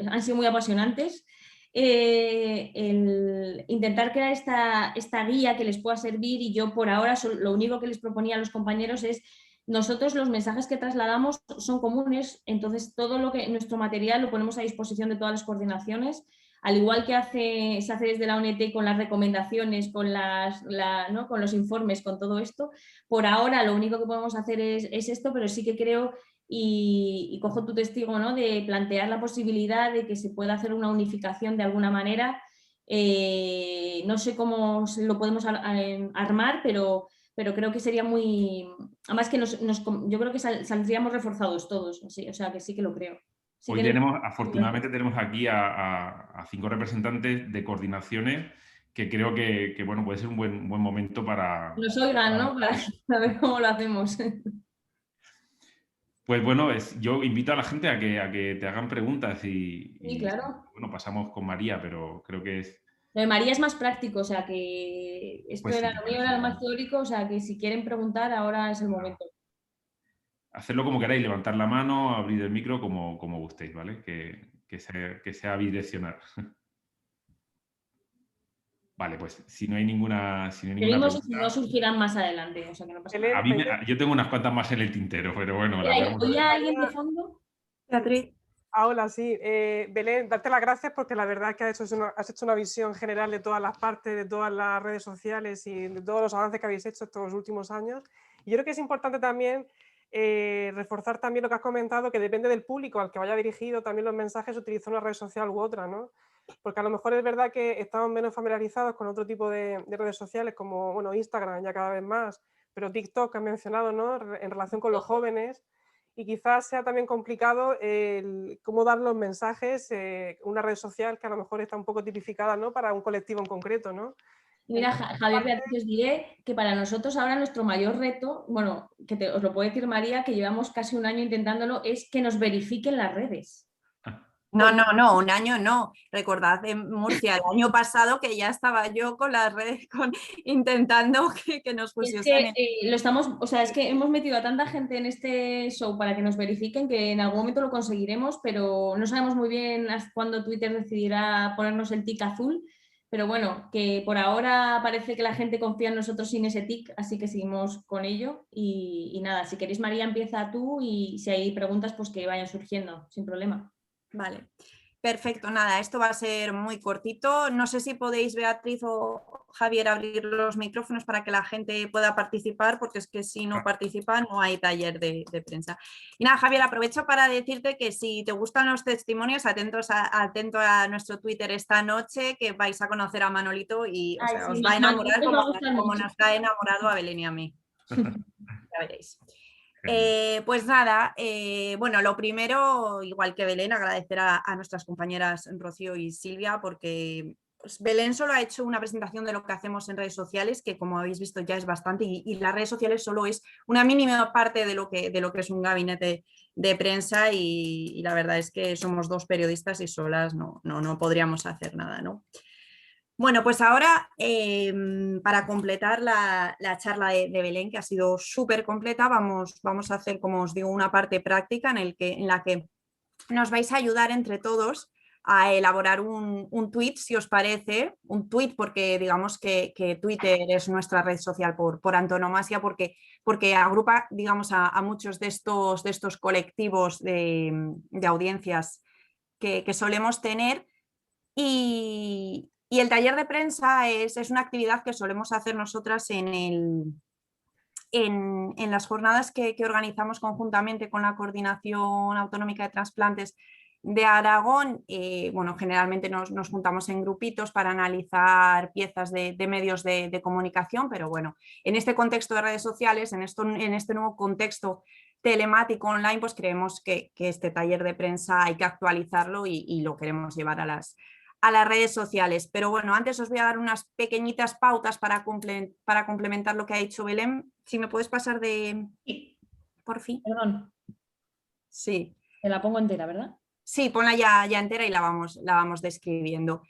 han sido muy apasionantes. El intentar crear esta guía que les pueda servir, y yo por ahora lo único que les proponía a los compañeros es: nosotros los mensajes que trasladamos son comunes, entonces todo nuestro material lo ponemos a disposición de todas las coordinaciones, al igual que se hace desde la ONT con las recomendaciones, ¿no? Con los informes, con todo esto. Por ahora lo único que podemos hacer es esto, pero sí que creo, y cojo tu testigo, ¿no? De plantear la posibilidad de que se pueda hacer una unificación de alguna manera. No sé cómo lo podemos armar, pero creo que sería muy... Además que yo creo que saldríamos reforzados todos, ¿sí? O sea que sí que lo creo. Sí Hoy que afortunadamente tenemos aquí a 5 representantes de coordinaciones que creo que bueno, puede ser un buen momento para... nos oigan, ¿no? Para ver cómo lo hacemos. Pues bueno, yo invito a la gente a que te hagan preguntas Sí, claro. bueno, pasamos con María, pero creo que es... Lo de María es más práctico, o sea que esto Pues sí, era me lo mío, parece era lo más teórico, o sea que si quieren preguntar ahora es el momento. hacerlo como queráis, levantar la mano, abrir el micro, como gustéis, ¿vale? Que sea bidireccional. Vale, pues si no hay ninguna Seguimos y si no pregunta... surgirán más adelante, o sea que no pasa nada. Yo tengo unas cuantas más en el tintero, pero bueno, las Mira, vemos. ¿oía alguien de fondo? Beatriz. Hola, sí. Belén, darte las gracias porque la verdad es que has hecho una visión general de todas las partes, de todas las redes sociales y de todos los avances que habéis hecho estos los últimos años. Y yo creo que es importante también reforzar también lo que has comentado, que depende del público al que vaya dirigido también los mensajes, utilizar una red social u otra, ¿no? Porque a lo mejor es verdad que estamos menos familiarizados con otro tipo de redes sociales como, bueno, Instagram ya cada vez más, pero TikTok que has mencionado, ¿no? En relación con los jóvenes. Y quizás sea también complicado cómo dar los mensajes, una red social que a lo mejor está un poco tipificada, ¿no? Para un colectivo en concreto, ¿no? Mira, Javier, Beatriz, os diré que para nosotros ahora nuestro mayor reto, bueno, os lo puede decir María, que llevamos casi 1 año intentándolo, es que nos verifiquen las redes. No, 1 año no. Recordad en Murcia el año pasado que ya estaba yo con las redes intentando que nos pusiesen. Es que lo estamos, o sea, es que hemos metido a tanta gente en este show para que nos verifiquen que en algún momento lo conseguiremos, pero no sabemos muy bien hasta cuándo Twitter decidirá ponernos el tic azul. Pero bueno, que por ahora parece que la gente confía en nosotros sin ese tic, así que seguimos con ello. Y nada, si queréis, María, empieza tú y si hay preguntas, pues que vayan surgiendo, sin problema. Vale, perfecto, nada, esto va a ser muy cortito. No sé si podéis, Beatriz o Javier, abrir los micrófonos para que la gente pueda participar, porque es que si no participan no hay taller de prensa. Y nada, Javier, aprovecho para decirte que si te gustan los testimonios, atento a nuestro Twitter esta noche, que vais a conocer a Manolito y o sea, os va a enamorar como nos ha enamorado a Belén y a mí. Ya veréis. Pues nada, bueno, lo primero, igual que Belén, agradecer a nuestras compañeras Rocío y Silvia, porque pues, Belén solo ha hecho una presentación de lo que hacemos en redes sociales, que como habéis visto ya es bastante, y las redes sociales solo es una mínima parte de lo que es un gabinete de prensa, y la verdad es que somos 2 periodistas y solas no podríamos hacer nada, ¿no? Bueno, pues ahora para completar la charla de Belén, que ha sido súper completa, vamos a hacer, como os digo, una parte práctica en la que nos vais a ayudar entre todos a elaborar un tweet, si os parece, un tweet porque digamos que Twitter es nuestra red social por antonomasia, porque agrupa, digamos, a muchos de estos colectivos de audiencias que solemos tener. Y el taller de prensa es una actividad que solemos hacer nosotras en las jornadas que organizamos conjuntamente con la Coordinación Autonómica de Trasplantes de Aragón. Bueno, generalmente nos juntamos en grupitos para analizar piezas de medios de comunicación, pero bueno, en este contexto de redes sociales, en este nuevo contexto telemático online, pues creemos que este taller de prensa hay que actualizarlo y lo queremos llevar a las redes sociales. Pero bueno, antes os voy a dar unas pequeñitas pautas para complementar lo que ha dicho Belén. Si me puedes pasar de... Por fin. Perdón. Sí. Te la pongo entera, ¿verdad? Sí, ponla ya entera y la vamos describiendo.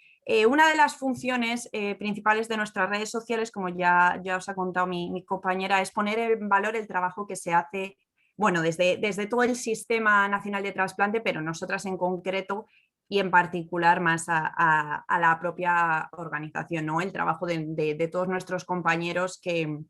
Una de las funciones principales de nuestras redes sociales, como ya os ha contado mi compañera, es poner en valor el trabajo que se hace, bueno, desde todo el Sistema Nacional de Trasplante, pero nosotras en concreto y en particular más a la propia organización, ¿no? El trabajo de todos nuestros compañeros que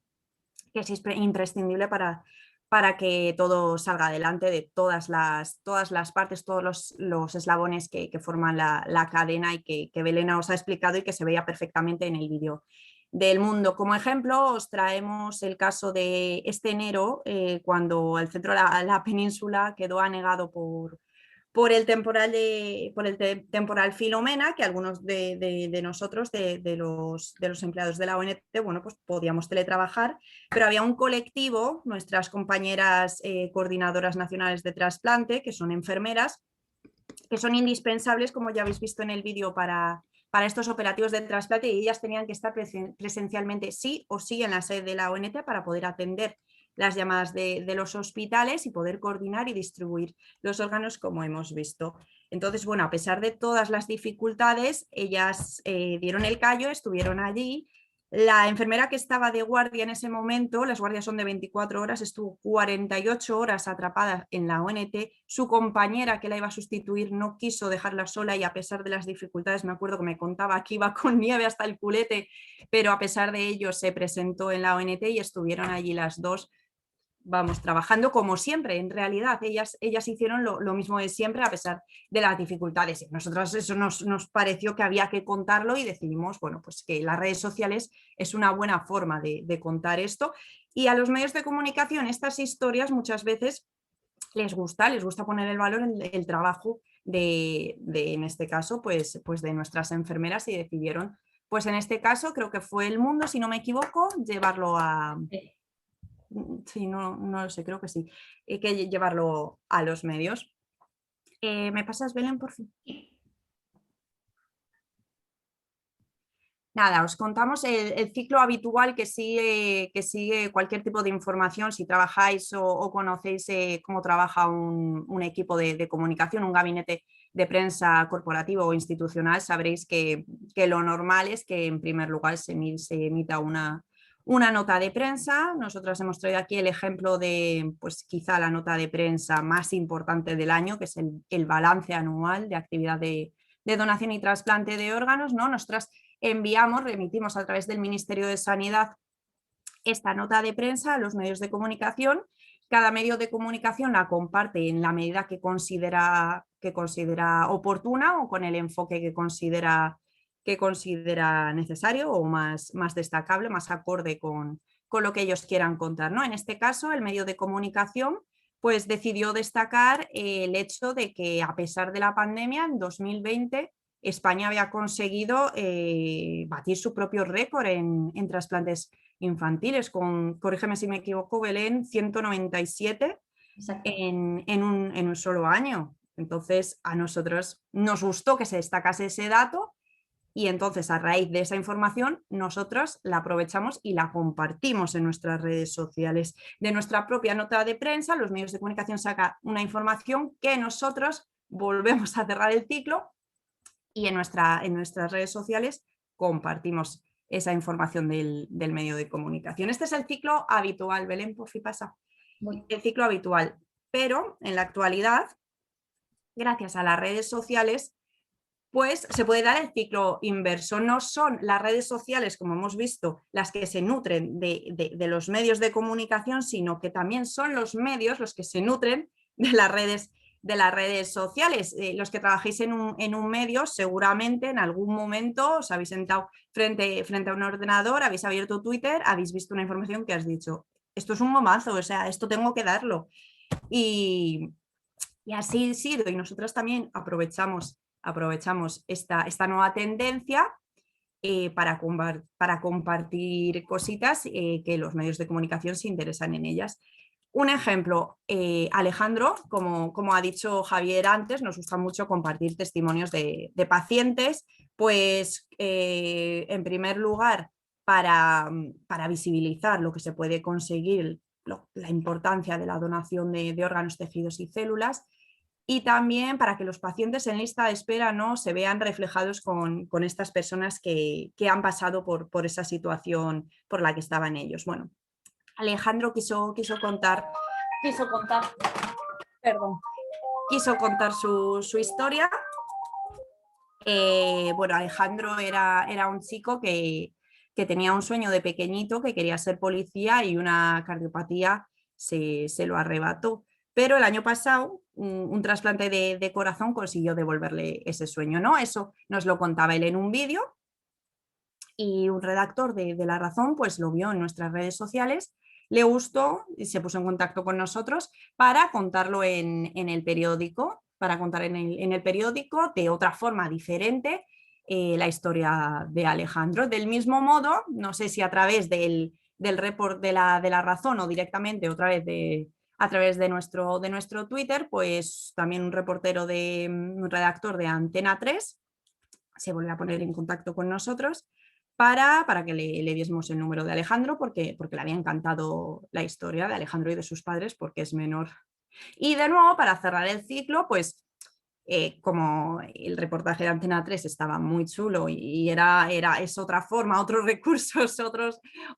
es imprescindible para que todo salga adelante, de todas las partes, todos los eslabones que forman la cadena y que Belén os ha explicado y que se veía perfectamente en el vídeo del mundo. Como ejemplo, os traemos el caso de este enero, cuando el centro de la península quedó anegado por el temporal Filomena, que algunos de nosotros, de los empleados de la ONT, bueno, pues podíamos teletrabajar, pero había un colectivo, nuestras compañeras coordinadoras nacionales de trasplante, que son enfermeras, que son indispensables, como ya habéis visto en el vídeo, para estos operativos de trasplante, y ellas tenían que estar presencialmente sí o sí en la sede de la ONT para poder atender las llamadas de los hospitales y poder coordinar y distribuir los órganos, como hemos visto. Entonces, bueno, a pesar de todas las dificultades, ellas dieron el callo, estuvieron allí. La enfermera que estaba de guardia en ese momento, las guardias son de 24 horas, estuvo 48 horas atrapada en la ONT. Su compañera que la iba a sustituir no quiso dejarla sola y a pesar de las dificultades, me acuerdo que me contaba que iba con nieve hasta el culete, pero a pesar de ello se presentó en la ONT y estuvieron allí las dos, vamos, trabajando como siempre. En realidad ellas hicieron lo mismo de siempre a pesar de las dificultades. Nosotros eso nos pareció que había que contarlo y decidimos, bueno, pues que las redes sociales es una buena forma de contar esto, y a los medios de comunicación estas historias muchas veces les gusta poner el valor en el trabajo en este caso, pues de nuestras enfermeras, y decidieron, pues en este caso creo que fue El Mundo, si no me equivoco, llevarlo a... Sí, no lo sé, creo que sí. Hay que llevarlo a los medios. ¿Me pasas, Belén, por fin? Nada, os contamos el ciclo habitual que sigue cualquier tipo de información. Si trabajáis o conocéis cómo trabaja un equipo de comunicación, un gabinete de prensa corporativo o institucional, sabréis que lo normal es que en primer lugar se emita una nota de prensa. Nosotros hemos traído aquí el ejemplo de, pues quizá la nota de prensa más importante del año, que es el balance anual de actividad de donación y trasplante de órganos, ¿no? Nosotras remitimos a través del Ministerio de Sanidad esta nota de prensa a los medios de comunicación. Cada medio de comunicación la comparte en la medida que considera oportuna o con el enfoque que considera necesario o más destacable, más acorde con lo que ellos quieran contar, ¿no? En este caso, el medio de comunicación pues decidió destacar el hecho de que a pesar de la pandemia, en 2020 España había conseguido batir su propio récord en trasplantes infantiles, corrígeme si me equivoco, Belén, 197 en un solo año. Entonces a nosotros nos gustó que se destacase ese dato, y entonces a raíz de esa información nosotros la aprovechamos y la compartimos en nuestras redes sociales. De nuestra propia nota de prensa, los medios de comunicación sacan una información que nosotros volvemos a cerrar el ciclo y en nuestras redes sociales compartimos esa información del medio de comunicación. Este es el ciclo habitual, Belén, por si pasa. El ciclo habitual, pero en la actualidad, gracias a las redes sociales, pues se puede dar el ciclo inverso. No son las redes sociales, como hemos visto, las que se nutren de los medios de comunicación, sino que también son los medios los que se nutren de las redes sociales. Los que trabajáis en un medio, seguramente en algún momento os habéis sentado frente a un ordenador, habéis abierto Twitter, habéis visto una información que has dicho, esto es un momazo, o sea, esto tengo que darlo. Y así ha sido, y nosotros también aprovechamos esta nueva tendencia para compartir cositas que los medios de comunicación se interesan en ellas. Un ejemplo, Alejandro, como ha dicho Javier antes, nos gusta mucho compartir testimonios de pacientes, pues en primer lugar para visibilizar lo que se puede conseguir, la importancia de la donación de órganos, tejidos y células, y también para que los pacientes en lista de espera no se vean reflejados con estas personas que han pasado por esa situación por la que estaban ellos. Bueno, Alejandro quiso contar su historia. Bueno, Alejandro era un chico que tenía un sueño de pequeñito, que quería ser policía, y una cardiopatía se lo arrebató. Pero el año pasado un trasplante de corazón consiguió devolverle ese sueño, ¿no? Eso nos lo contaba él en un vídeo, y un redactor de La Razón pues lo vio en nuestras redes sociales, le gustó y se puso en contacto con nosotros para contarlo en el periódico, para contar en el periódico de otra forma diferente la historia de Alejandro. Del mismo modo, no sé si a través del report de la Razón o directamente otra vez a través de nuestro Twitter, pues también un redactor de Antena 3 se volvió a poner en contacto con nosotros para que le diésemos el número de Alejandro, porque le había encantado la historia de Alejandro y de sus padres, porque es menor. Y de nuevo, para cerrar el ciclo, pues como el reportaje de Antena 3 estaba muy chulo y es otra forma, otros recursos,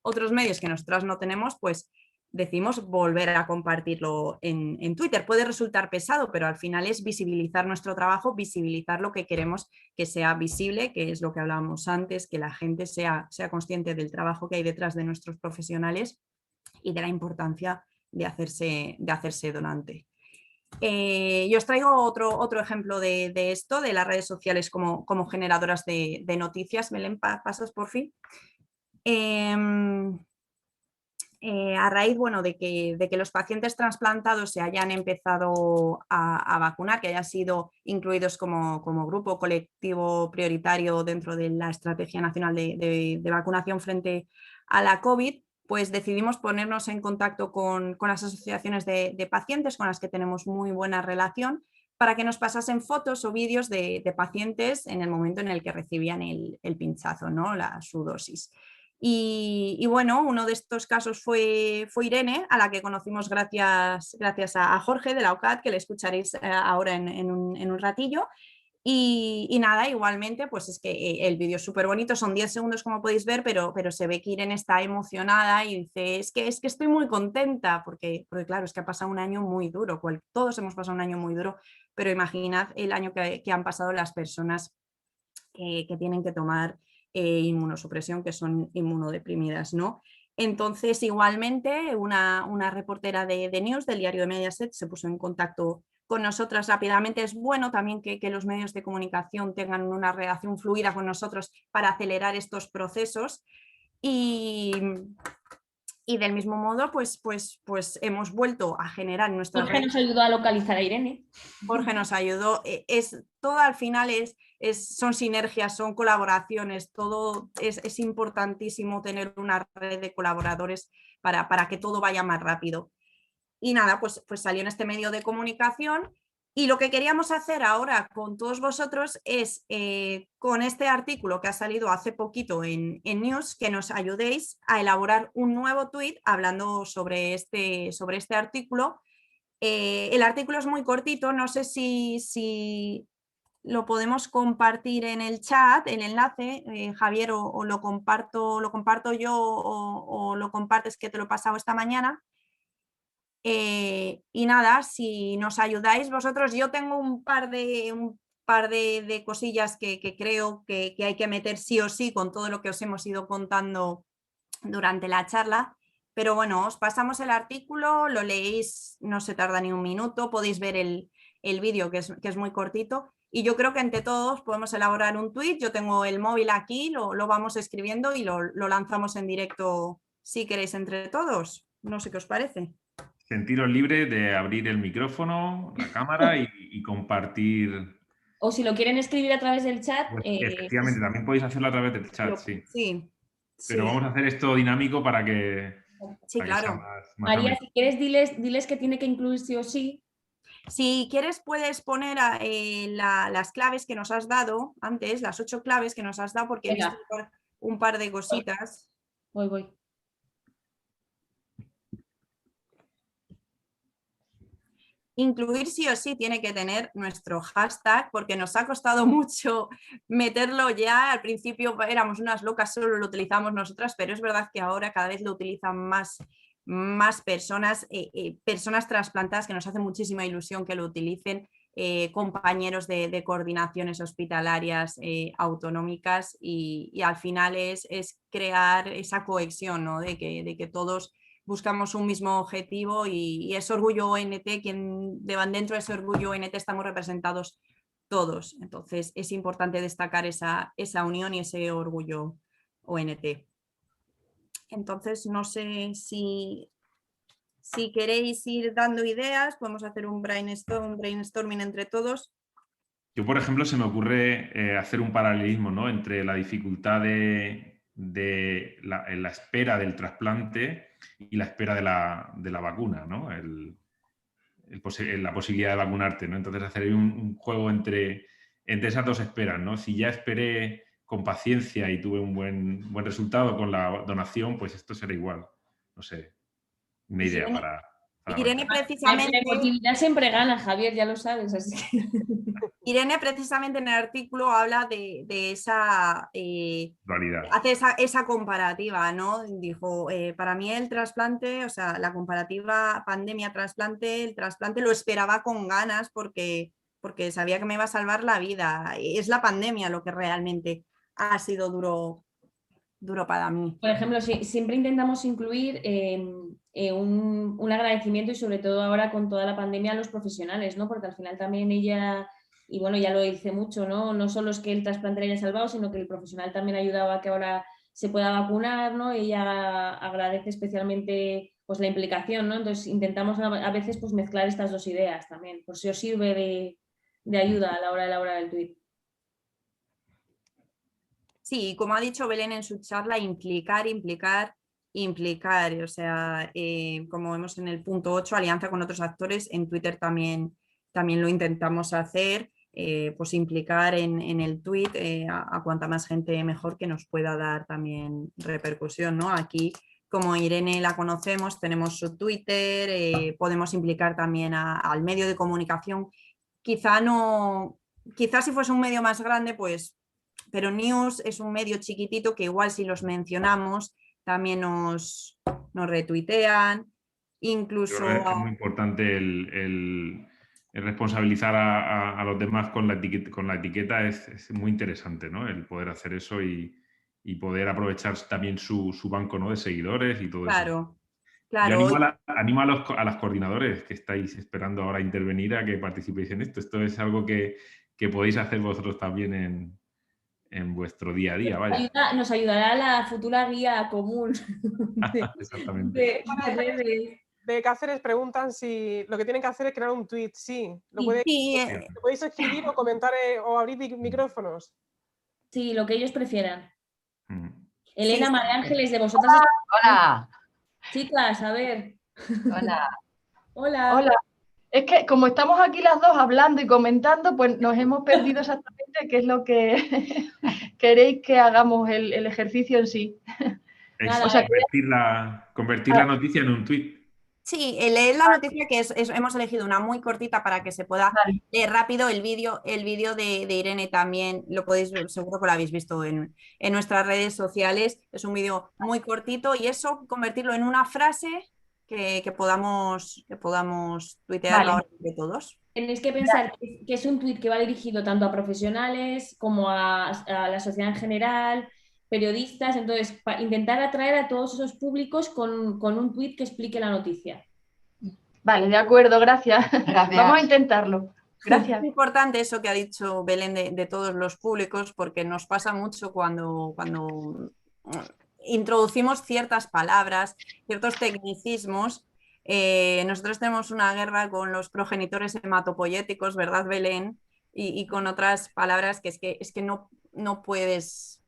otros medios que nosotras no tenemos, pues decimos volver a compartirlo en Twitter. Puede resultar pesado, pero al final es visibilizar nuestro trabajo, visibilizar lo que queremos que sea visible, que es lo que hablábamos antes, que la gente sea consciente del trabajo que hay detrás de nuestros profesionales y de la importancia de hacerse donante. Yo os traigo otro ejemplo de esto, de las redes sociales como generadoras de noticias. Belén, pasas por fin. A raíz, bueno, de que los pacientes trasplantados se hayan empezado a vacunar, que hayan sido incluidos como grupo colectivo prioritario dentro de la Estrategia Nacional de Vacunación frente a la COVID, pues decidimos ponernos en contacto con las asociaciones de pacientes con las que tenemos muy buena relación, para que nos pasasen fotos o vídeos de pacientes en el momento en el que recibían el pinchazo, ¿no? Su dosis. Y bueno, uno de estos casos fue Irene, a la que conocimos gracias a Jorge de la OCAT, que le escucharéis ahora en un ratillo. Y nada, igualmente, pues es que el vídeo es súper bonito, son 10 segundos como podéis ver, pero se ve que Irene está emocionada y dice, es que estoy muy contenta, porque claro, es que ha pasado un año muy duro, todos hemos pasado un año muy duro, pero imaginad el año que han pasado las personas que tienen que tomar inmunosupresión, que son inmunodeprimidas, ¿no? Entonces, igualmente, una reportera de News, del diario de Mediaset, se puso en contacto con nosotras rápidamente. Es bueno también que los medios de comunicación tengan una relación fluida con nosotros para acelerar estos procesos. Y del mismo modo, pues hemos vuelto a generar nuestra Jorge nos ayudó a localizar a Irene. Jorge nos ayudó. Todo al final son sinergias, son colaboraciones, todo es importantísimo tener una red de colaboradores para que todo vaya más rápido. Y nada, pues salió en este medio de comunicación. Y lo que queríamos hacer ahora con todos vosotros es, con este artículo que ha salido hace poquito en News, que nos ayudéis a elaborar un nuevo tweet hablando sobre este artículo. El artículo es muy cortito, no sé si lo podemos compartir en el chat, el enlace, Javier, o lo comparto yo o lo compartes, que te lo he pasado esta mañana. Y nada, si nos ayudáis vosotros, yo tengo un par de par de cosillas que creo que hay que meter sí o sí con todo lo que os hemos ido contando durante la charla. Pero bueno, os pasamos el artículo, lo leéis, no se tarda ni un minuto, podéis ver el vídeo que es muy cortito. Y yo creo que entre todos podemos elaborar un tweet. Yo tengo el móvil aquí, lo vamos escribiendo y lo lanzamos en directo si queréis entre todos. No sé qué os parece. Sentiros libre de abrir el micrófono, la cámara y compartir. O si lo quieren escribir a través del chat. Pues, efectivamente, también podéis hacerlo a través del chat, sí. Sí. Pero vamos a hacer esto dinámico para que, sí, para que sea claro. más María, ameno. si quieres, diles que tiene que incluir sí o sí. Si quieres, puedes poner las claves que nos has dado antes, las 8 claves que nos has dado, porque Venga. he visto un par de cositas. Voy. Incluir sí o sí tiene que tener nuestro hashtag, porque nos ha costado mucho meterlo ya. Al principio éramos unas locas, solo lo utilizamos nosotras, pero es verdad que ahora cada vez lo utilizan más personas, personas trasplantadas, que nos hace muchísima ilusión que lo utilicen, compañeros de coordinaciones hospitalarias autonómicas, y al final es crear esa cohesión, ¿no? de que todos buscamos un mismo objetivo, y es Orgullo ONT quien dentro de ese Orgullo ONT estamos representados todos. Entonces es importante destacar esa unión y ese Orgullo ONT. Entonces no sé si queréis ir dando ideas, podemos hacer un brainstorming entre todos. Yo, por ejemplo, se me ocurre hacer un paralelismo, ¿no?, entre la dificultad en la espera del trasplante y la espera de la vacuna, ¿no? La posibilidad de vacunarte, ¿no? Entonces hacer un juego entre esas dos esperas, ¿no? Si ya esperé con paciencia y tuve un buen resultado con la donación, pues esto será igual. No sé, una idea para Irene arrancar. precisamente... La emotividad siempre gana, Javier, ya lo sabes. Así que... Irene precisamente en el artículo habla de esa... hace esa comparativa, ¿no? Dijo, para mí el trasplante, o sea, la comparativa pandemia-trasplante, el trasplante lo esperaba con ganas porque sabía que me iba a salvar la vida. Es la pandemia lo que realmente ha sido duro para mí. Por ejemplo, siempre intentamos incluir un agradecimiento, y sobre todo ahora con toda la pandemia, a los profesionales, ¿no? Porque al final también ella, y bueno, ya lo dice mucho, ¿no? No solo es que el trasplante le haya salvado, sino que el profesional también ha ayudado a que ahora se pueda vacunar, ¿no? Ella agradece especialmente pues la implicación, ¿no? Entonces intentamos a veces pues mezclar estas dos ideas también, por si os sirve de ayuda a la hora de elaborar el tuit. Sí, como ha dicho Belén en su charla, implicar. O sea, como vemos en el punto 8, alianza con otros actores, en Twitter también lo intentamos hacer, pues implicar en el tweet a cuanta más gente mejor, que nos pueda dar también repercusión, ¿no? Aquí, como Irene la conocemos, tenemos su Twitter, podemos implicar también al medio de comunicación. Quizás si fuese un medio más grande, pues... Pero News es un medio chiquitito que igual si los mencionamos también nos retuitean, incluso... Es muy importante el responsabilizar a los demás con la etiqueta, es muy interesante, ¿no? El poder hacer eso y poder aprovechar también su banco, ¿no?, de seguidores y todo eso. Claro. Yo animo a las coordinadores que estáis esperando ahora intervenir a que participéis en esto. Esto es algo que podéis hacer vosotros también en vuestro día a día, vaya. Nos ayudará la futura guía común. Exactamente. De Cáceres preguntan si lo que tienen que hacer es crear un tweet. Sí, lo podéis escribir o comentar o abrir micrófonos. Sí, lo que ellos prefieran. Elena, María Ángeles, de vosotras. Hola. Chicas, a ver. Hola. Hola. Es que como estamos aquí las dos hablando y comentando, pues nos hemos perdido exactamente qué es lo que queréis que hagamos el ejercicio en sí. O sea, convertir la noticia en un tuit. Sí, leer la noticia, que hemos elegido una muy cortita para que se pueda leer rápido. El vídeo de Irene también lo podéis ver, seguro que lo habéis visto en nuestras redes sociales. Es un vídeo muy cortito, y eso, convertirlo en una frase que podamos tuitear ahora de todos. Tenéis que pensar que es un tuit que va dirigido tanto a profesionales como a la sociedad en general, periodistas, entonces intentar atraer a todos esos públicos con un tuit que explique la noticia. Vale, de acuerdo, gracias. Gracias. Vamos a intentarlo. Gracias. Es importante eso que ha dicho Belén de todos los públicos, porque nos pasa mucho cuando introducimos ciertas palabras, ciertos tecnicismos. Nosotros tenemos una guerra con los progenitores hematopoyéticos, ¿verdad, Belén? Y con otras palabras que es que no puedes...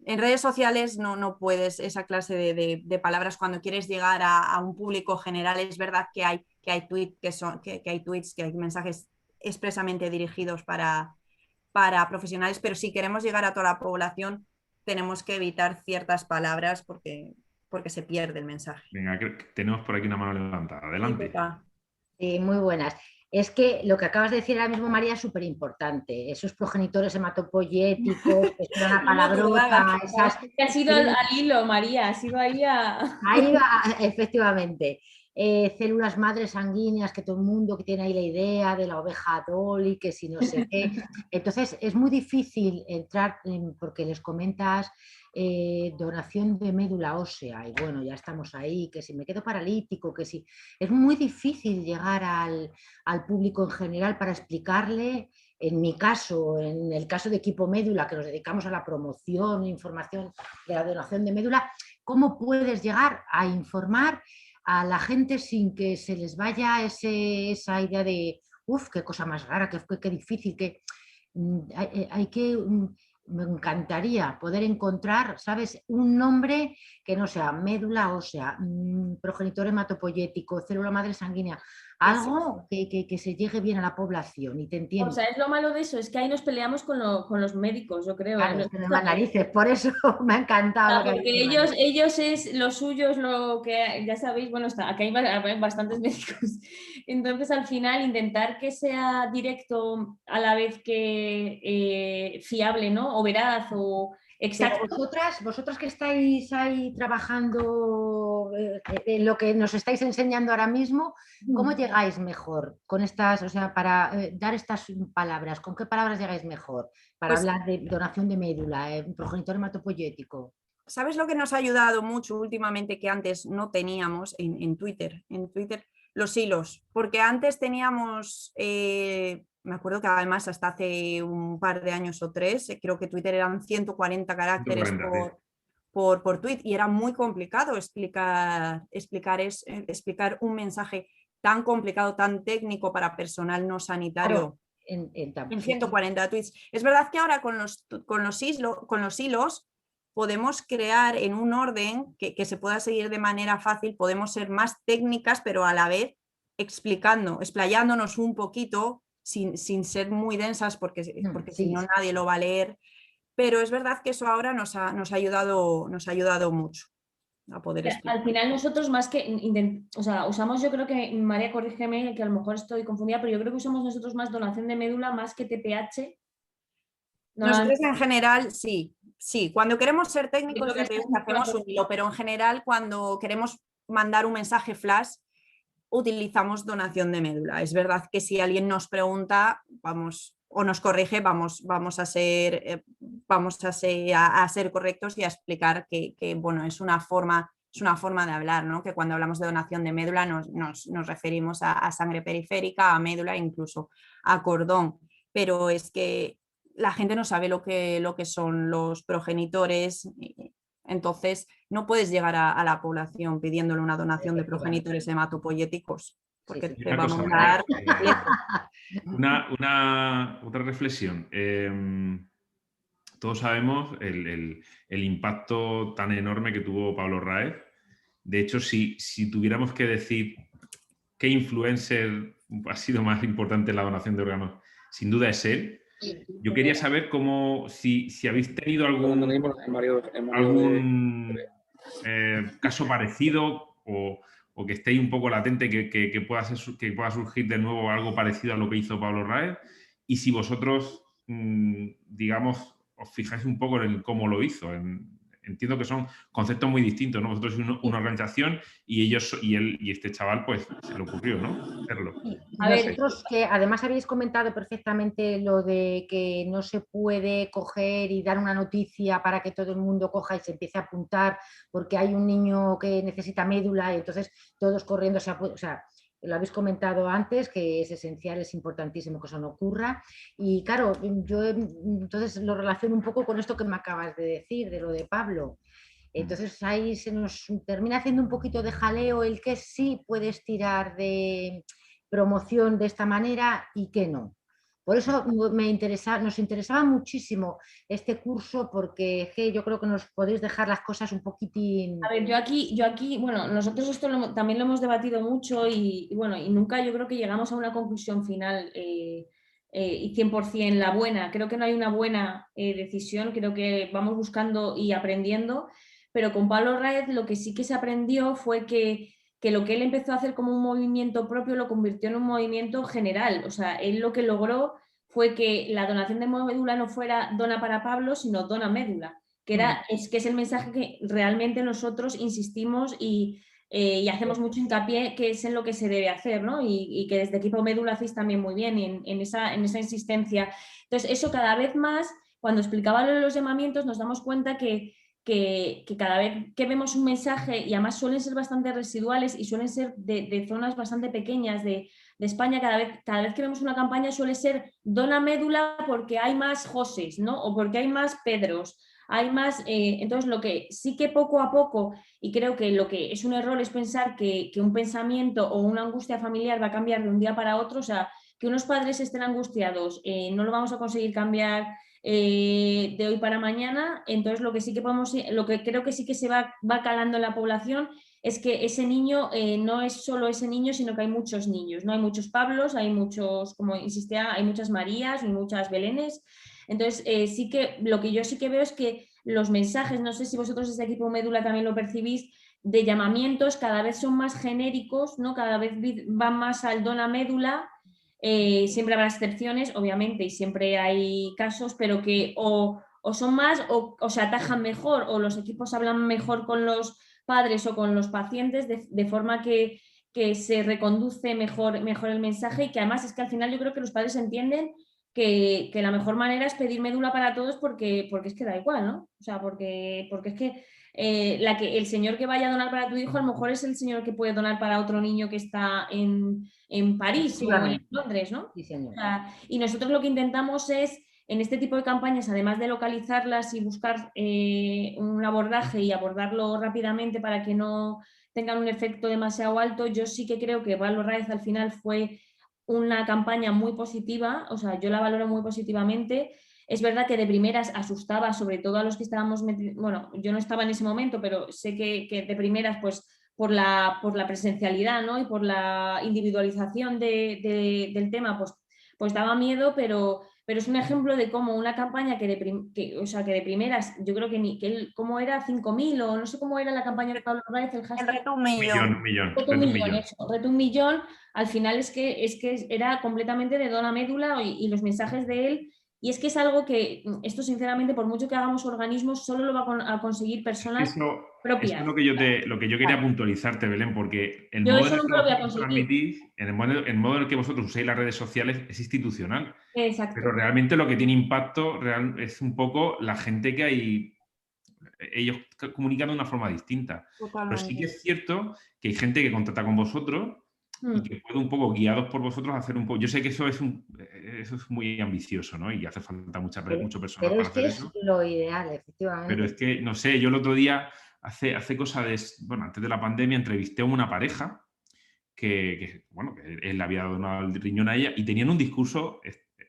En redes sociales no puedes esa clase de palabras cuando quieres llegar a un público general. Es verdad que hay tweets, que hay tweets, que hay mensajes expresamente dirigidos para profesionales, pero si queremos llegar a toda la población tenemos que evitar ciertas palabras porque se pierde el mensaje. Venga, tenemos por aquí una mano levantada. Adelante. Sí, muy buenas. Es que lo que acabas de decir ahora mismo, María, es súper importante. Esos progenitores hematopoyéticos, que es una palabrota, esas... Ha sido al hilo, María, ha sido ahí a... Ahí va, efectivamente. Células madres sanguíneas, que todo el mundo que tiene ahí la idea de la oveja Dolly, que si no sé qué. Entonces es muy difícil entrar porque les comentas donación de médula ósea y bueno, ya estamos ahí, que si me quedo paralítico, que si... Es muy difícil llegar al público en general para explicarle, en mi caso, en el caso de Equipo Médula, que nos dedicamos a la promoción e información de la donación de médula, ¿cómo puedes llegar a informar a la gente sin que se les vaya esa idea de uff, qué cosa más rara, qué difícil, que hay que... Me encantaría poder encontrar, ¿sabes?, un nombre que no sea médula ósea, progenitor hematopoyético, célula madre sanguínea, algo que se llegue bien a la población y te entiendo. O sea, es lo malo de eso, es que ahí nos peleamos con los médicos, yo creo. Claro, es narices, por eso me ha encantado. Porque ellos es lo suyo, es lo que, ya sabéis, bueno, aquí hay bastantes médicos. Entonces, al final, intentar que sea directo a la vez que fiable, ¿no? O veraz o exacto. Vosotras que estáis ahí trabajando en lo que nos estáis enseñando ahora mismo, ¿cómo llegáis mejor con estas, o sea, para dar estas palabras? ¿Con qué palabras llegáis mejor para hablar de donación de médula, progenitor hematopoyético? ¿Sabes lo que nos ha ayudado mucho últimamente que antes no teníamos en Twitter? En Twitter, los hilos, porque antes teníamos... me acuerdo que además hasta hace un par de años o 3, creo que Twitter eran 140 caracteres 140, por tweet y era muy complicado explicar un mensaje tan complicado, tan técnico para personal no sanitario. Claro, en 140 tweets. Es verdad que ahora con los hilos podemos crear en un orden que se pueda seguir de manera fácil, podemos ser más técnicas, pero a la vez explayándonos un poquito, sin ser muy densas, porque sí, si no nadie lo va a leer. Pero es verdad que eso ahora nos ha ayudado mucho a poder explicar. Al final nosotros más que, o sea, usamos, yo creo que, María, corrígeme, que a lo mejor estoy confundida, pero yo creo que usamos nosotros más donación de médula más que TPH. Nosotros en general sí, cuando queremos ser técnicos hacemos un hilo, pero en general cuando queremos mandar un mensaje flash utilizamos donación de médula. Es verdad que si alguien nos pregunta, o nos corrige, vamos a ser correctos y a explicar que bueno, es una forma de hablar, ¿no? Que cuando hablamos de donación de médula nos referimos a sangre periférica, a médula, incluso a cordón, pero es que la gente no sabe lo que son los progenitores. Entonces, no puedes llegar a la población pidiéndole una donación de progenitores hematopoyéticos, porque te va a mandar... Otra reflexión. Todos sabemos el impacto tan enorme que tuvo Pablo Raez. De hecho, si tuviéramos que decir qué influencer ha sido más importante en la donación de órganos, sin duda es él. Yo quería saber si habéis tenido algún caso parecido o que estéis un poco latente que pueda surgir de nuevo algo parecido a lo que hizo Pablo Raez, y si vosotros, digamos, os fijáis un poco en cómo lo hizo, en entiendo que son conceptos muy distintos, ¿no? Vosotros sois una organización y ellos y este chaval pues se le ocurrió, ¿no? Hacerlo. Vosotros que además habéis comentado perfectamente lo de que no se puede coger y dar una noticia para que todo el mundo coja y se empiece a apuntar porque hay un niño que necesita médula y entonces todos corriendo se apuntan. O sea, lo habéis comentado antes, que es esencial, es importantísimo que eso no ocurra. Y claro, yo entonces lo relaciono un poco con esto que me acabas de decir, de lo de Pablo. Entonces ahí se nos termina haciendo un poquito de jaleo el que sí puedes tirar de promoción de esta manera y que no. Por eso nos interesaba muchísimo este curso, porque es que yo creo que nos podéis dejar las cosas un poquitín... A ver, yo aquí, bueno, nosotros esto también lo hemos debatido mucho y bueno, y nunca yo creo que llegamos a una conclusión final y 100% la buena. Creo que no hay una buena decisión, creo que vamos buscando y aprendiendo, pero con Pablo Raez lo que sí que se aprendió fue que lo que él empezó a hacer como un movimiento propio lo convirtió en un movimiento general. O sea, él lo que logró fue que la donación de médula no fuera dona para Pablo, sino dona médula, que es el mensaje que realmente nosotros insistimos y hacemos mucho hincapié que es en lo que se debe hacer, ¿no? Y que desde Equipo Médula hacéis también muy bien en esa insistencia. Entonces, eso cada vez más, cuando explicaba lo de los llamamientos, nos damos cuenta que cada vez que vemos un mensaje, y además suelen ser bastante residuales y suelen ser de zonas bastante pequeñas de España, cada vez que vemos una campaña suele ser dona médula porque hay más Josés, ¿no? O porque hay más Pedros, hay más... entonces lo que sí que poco a poco, y creo que lo que es un error es pensar que un pensamiento o una angustia familiar va a cambiar de un día para otro, o sea, que unos padres estén angustiados, no lo vamos a conseguir cambiar de hoy para mañana. Entonces lo que creo que sí que se va calando en la población es que ese niño no es solo ese niño, sino que hay muchos niños, ¿no? Hay muchos Pablos, hay muchos, como insistía, hay muchas Marías y muchas Belenes. Entonces sí que lo que yo sí que veo es que los mensajes, no sé si vosotros desde Equipo Médula también lo percibís, de llamamientos cada vez son más genéricos, ¿no? Cada vez van más al dona médula. Siempre habrá excepciones, obviamente, y siempre hay casos, pero que o son más o se atajan mejor, o los equipos hablan mejor con los padres o con los pacientes de forma que se reconduce mejor el mensaje, y que además es que al final yo creo que los padres entienden que la mejor manera es pedir médula para todos porque es que da igual, ¿no? O sea, porque es que el señor que vaya a donar para tu hijo a lo mejor es el señor que puede donar para otro niño que está en París o en Londres, ¿no? Sí, señor. O sea, y nosotros lo que intentamos es, en este tipo de campañas, además de localizarlas y buscar un abordaje y abordarlo rápidamente para que no tengan un efecto demasiado alto, yo sí que creo que Pablo Raez al final fue una campaña muy positiva, o sea, yo la valoro muy positivamente. Es verdad que de primeras asustaba, sobre todo a los que estábamos bueno, yo no estaba en ese momento, pero sé que de primeras, pues por la presencialidad, ¿no? Y por la individualización del tema, pues daba miedo, pero es un ejemplo de cómo una campaña que de primeras, yo creo que ¿cómo era? 5.000 o no sé cómo era la campaña de Pablo Raez, el hashtag. Reto un millón. Reto un millón. Al final es que era completamente de dona médula y los mensajes de él. Y es que es algo que, esto sinceramente, por mucho que hagamos organismos, solo lo va a conseguir personas propias. Eso es lo que yo quería puntualizarte, Belén, porque el Yo modo eso en el nunca que lo voy a vosotros conseguir. transmitís, el modo en el que vosotros usáis las redes sociales es institucional. Exacto. Pero realmente lo que tiene impacto es un poco la gente que hay, ellos comunican de una forma distinta. Totalmente. Pero sí que es cierto que hay gente que contacta con vosotros y que puede un poco, guiados por vosotros, hacer un poco... Yo sé que eso es muy ambicioso, ¿no? Y hace falta mucho personal pero para es hacer que eso. es lo ideal, efectivamente. Pero es que, no sé, yo el otro día, hace cosa de... Bueno, antes de la pandemia, entrevisté a una pareja que él le había donado el riñón a ella y tenían un discurso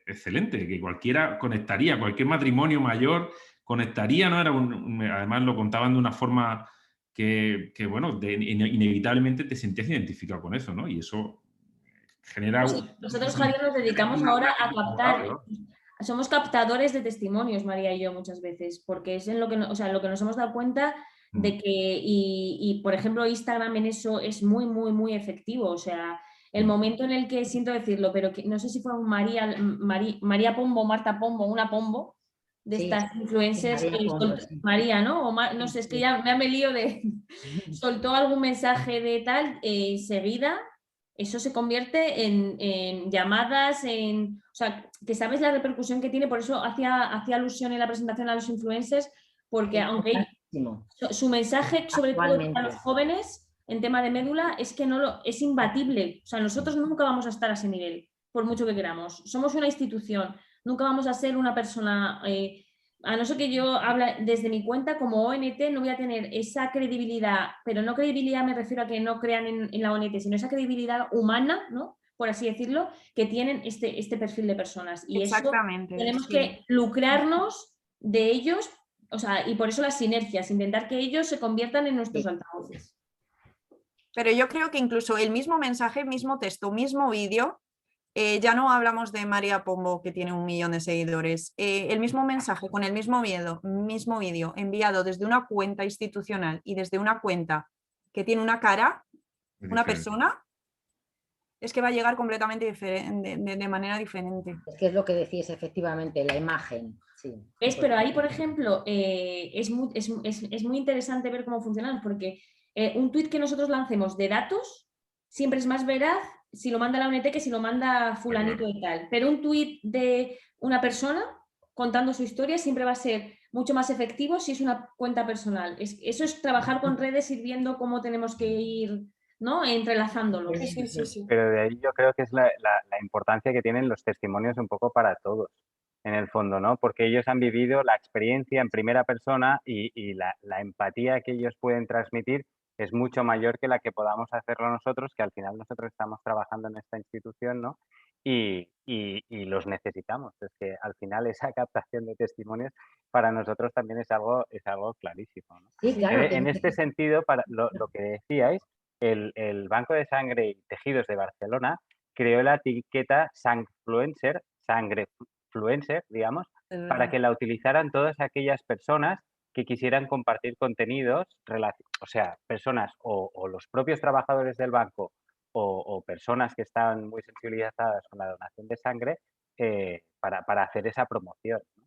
excelente, que cualquiera conectaría, cualquier matrimonio mayor conectaría, ¿no? Además lo contaban de una forma que bueno, inevitablemente te sentías identificado con eso, ¿no? Y eso genera... Sí, nosotros, Javier, nos dedicamos ahora a captar, somos captadores de testimonios, María y yo, muchas veces, porque es en lo que, lo que nos hemos dado cuenta de que, y por ejemplo, Instagram en eso es muy, muy, muy efectivo. O sea, el momento en el que, siento decirlo, pero que no sé si fue María Pombo, Marta Pombo, una Pombo, de Sí, estas influencers, María Pombo, sí. María, ¿no? No sé, es que ya me lío de... soltó algún mensaje de tal, enseguida eso se convierte en llamadas, o sea, que sabes la repercusión que tiene, por eso hacía alusión en la presentación a los influencers, porque aunque su mensaje, sobre todo para los jóvenes, en tema de médula, es que es imbatible. O sea, nosotros nunca vamos a estar a ese nivel, por mucho que queramos. Somos una institución, nunca vamos a ser una persona... a no ser que yo hable desde mi cuenta como ONT, no voy a tener esa credibilidad, pero no credibilidad me refiero a que no crean en la ONT, sino esa credibilidad humana, ¿no? Por así decirlo, que tienen este perfil de personas. Y exactamente, eso tenemos que lucrarnos de ellos, o sea, y por eso las sinergias, intentar que ellos se conviertan en nuestros altavoces. Pero yo creo que incluso el mismo mensaje, mismo texto, mismo vídeo, ya no hablamos de María Pombo, que tiene 1 millón de seguidores. El mismo mensaje con el mismo vídeo enviado desde una cuenta institucional y desde una cuenta que tiene una cara, una persona, es que va a llegar completamente de manera diferente. Es que es lo que decís, efectivamente, la imagen. Sí. Pero ahí, por ejemplo, es muy interesante ver cómo funcionan, porque un tuit que nosotros lancemos de datos siempre es más veraz si lo manda la ONT que si lo manda fulanito y tal. Pero un tuit de una persona contando su historia siempre va a ser mucho más efectivo si es una cuenta personal. Eso es trabajar con redes y viendo cómo tenemos que ir, ¿no? Entrelazándolos. Sí. Pero de ahí yo creo que es la importancia que tienen los testimonios un poco para todos, en el fondo, ¿no? Porque ellos han vivido la experiencia en primera persona y la empatía que ellos pueden transmitir es mucho mayor que la que podamos hacerlo nosotros, que al final nosotros estamos trabajando en esta institución, ¿no? Y los necesitamos. Es que al final esa captación de testimonios para nosotros también es algo clarísimo, ¿no? Sí, claro. En este sentido, para lo que decíais, el Banco de Sangre y Tejidos de Barcelona creó la etiqueta Sangfluencer, digamos, para que la utilizaran todas aquellas personas que quisieran compartir contenidos, o sea, personas o los propios trabajadores del banco o personas que están muy sensibilizadas con la donación de sangre para hacer esa promoción, ¿no?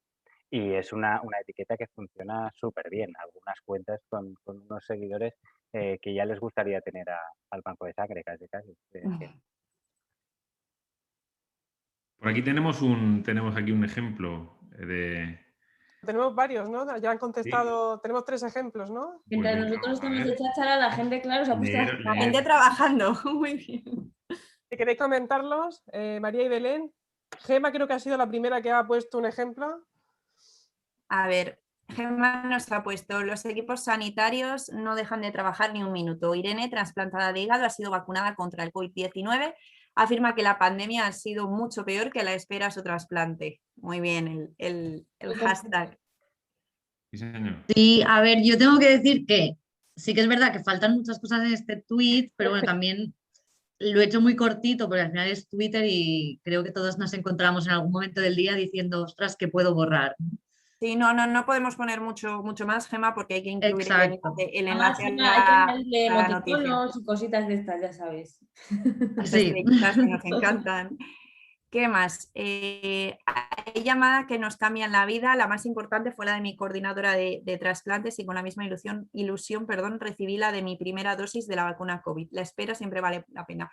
Y es una etiqueta que funciona súper bien. Algunas cuentas con unos seguidores que ya les gustaría tener al banco de sangre, casi. Por aquí tenemos aquí un ejemplo de... Tenemos varios, ¿no? Ya han contestado, sí. Tenemos 3 ejemplos, ¿no? Mientras nosotros estamos de cháchara, la gente, claro, se ha puesto la gente trabajando. Muy bien. Si queréis comentarlos, María y Belén. Gema creo que ha sido la primera que ha puesto un ejemplo. A ver, Gemma nos ha puesto: los equipos sanitarios no dejan de trabajar ni un minuto. Irene, trasplantada de hígado, ha sido vacunada contra el COVID-19. Afirma que la pandemia ha sido mucho peor que la espera a su trasplante. Muy bien, el hashtag. Sí, señor. Sí, a ver, yo tengo que decir que sí que es verdad que faltan muchas cosas en este tweet, pero bueno, también lo he hecho muy cortito porque al final es Twitter y creo que todos nos encontramos en algún momento del día diciendo, ostras, ¿qué puedo borrar? Sí, no podemos poner mucho más, Gema, porque hay que incluir el enlace a la noticia. Y cositas de estas, ya sabes. Sí. Que nos encantan. ¿Qué más? Hay llamadas que nos cambian la vida. La más importante fue la de mi coordinadora de trasplantes y con la misma ilusión, recibí la de mi primera dosis de la vacuna COVID. La espera siempre vale la pena.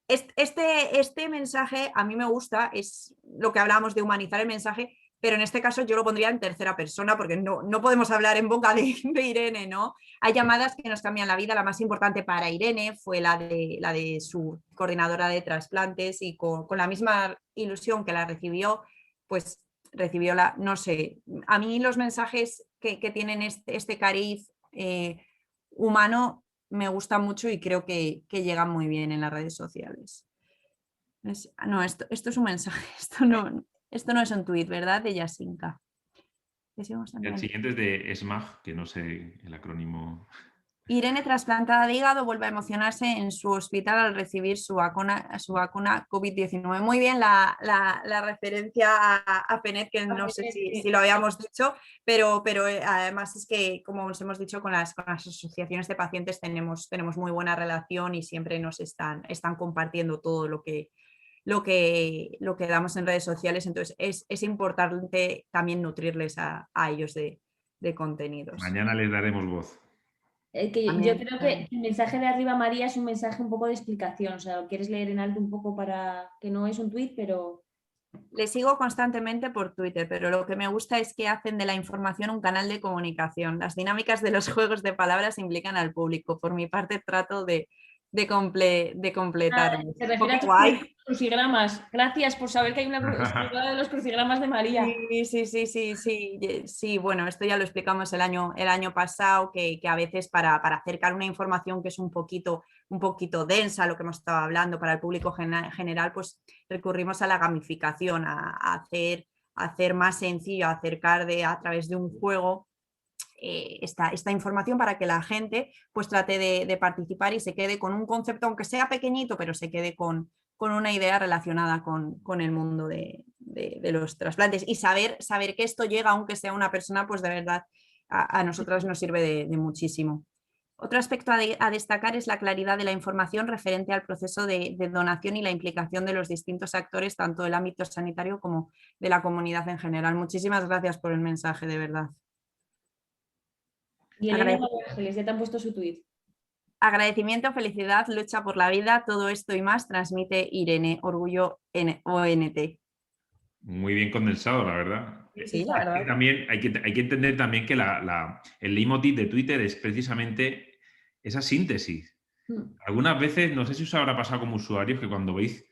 Este mensaje a mí me gusta, es lo que hablábamos de humanizar el mensaje, pero en este caso yo lo pondría en tercera persona porque no podemos hablar en boca de Irene, ¿no? Hay llamadas que nos cambian la vida. La más importante para Irene fue la de su coordinadora de trasplantes y con la misma ilusión que la recibió, pues recibió no sé, a mí los mensajes que tienen este cariz humano me gustan mucho y creo que llegan muy bien en las redes sociales. Esto es un mensaje, esto no es un tuit, ¿verdad? De Yasinka. El siguiente es de SMAG, que no sé el acrónimo. Irene, trasplantada de hígado, vuelve a emocionarse en su hospital al recibir su vacuna COVID-19. Muy bien la referencia a PENET, que no sé si lo habíamos dicho, pero además es que, como os hemos dicho, con las asociaciones de pacientes tenemos muy buena relación y siempre nos están compartiendo todo lo que lo que damos en redes sociales, entonces es importante también nutrirles a ellos de contenidos. Mañana les daremos voz. Yo creo que el mensaje de arriba, María, es un mensaje un poco de explicación, o sea, lo quieres leer en alto un poco para que no es un tuit, pero... Le sigo constantemente por Twitter, pero lo que me gusta es que hacen de la información un canal de comunicación. Las dinámicas de los juegos de palabras implican al público. Por mi parte trato de completar. Se refiere a tus crucigramas. Gracias por saber que hay una de los crucigramas de María. Sí, bueno, esto ya lo explicamos el año pasado, que a veces para acercar una información que es un poquito densa, lo que hemos estado hablando para el público general, pues recurrimos a la gamificación, a hacer más sencillo, acercar a través de un juego esta información para que la gente pues trate de participar y se quede con un concepto, aunque sea pequeñito, pero se quede con una idea relacionada con el mundo de los trasplantes, y saber que esto llega, aunque sea una persona, pues de verdad a nosotras nos sirve de muchísimo. Otro aspecto a destacar es la claridad de la información referente al proceso de donación y la implicación de los distintos actores, tanto del ámbito sanitario como de la comunidad en general. Muchísimas gracias por el mensaje, de verdad. Y Elena Ángeles, ya te han puesto su tuit. Agradecimiento, felicidad, lucha por la vida, todo esto y más transmite Irene, orgullo ONT. Muy bien condensado, la verdad. Sí, la verdad. También hay que entender también que el leitmotiv de Twitter es precisamente esa síntesis. Algunas veces, no sé si os habrá pasado como usuarios, que cuando veis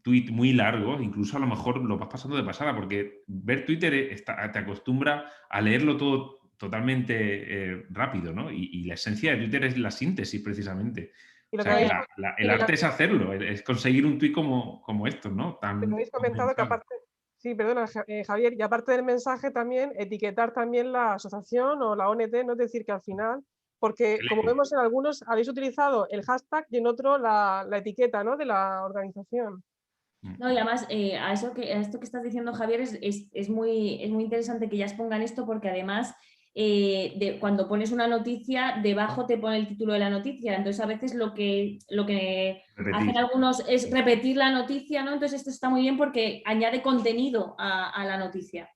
tweet muy largos, incluso a lo mejor lo vas pasando de pasada, porque ver Twitter te acostumbra a leerlo todo totalmente rápido, ¿no? Y la esencia de Twitter es la síntesis, precisamente. O sea, el arte es hacerlo, es conseguir un tuit como estos, ¿no? Pero habéis comentado que aparte, sí, perdona, Javier, y aparte del mensaje también, etiquetar también la asociación o la ONT, no es decir que al final, porque como vemos en algunos habéis utilizado el hashtag y en otro la etiqueta, ¿no?, de la organización. No, y además a esto que estás diciendo, Javier, es muy interesante que ya os pongan esto, porque además cuando pones una noticia, debajo te pone el título de la noticia. Entonces a veces lo que hacen algunos es repetir la noticia, ¿no? Entonces esto está muy bien porque añade contenido a la noticia.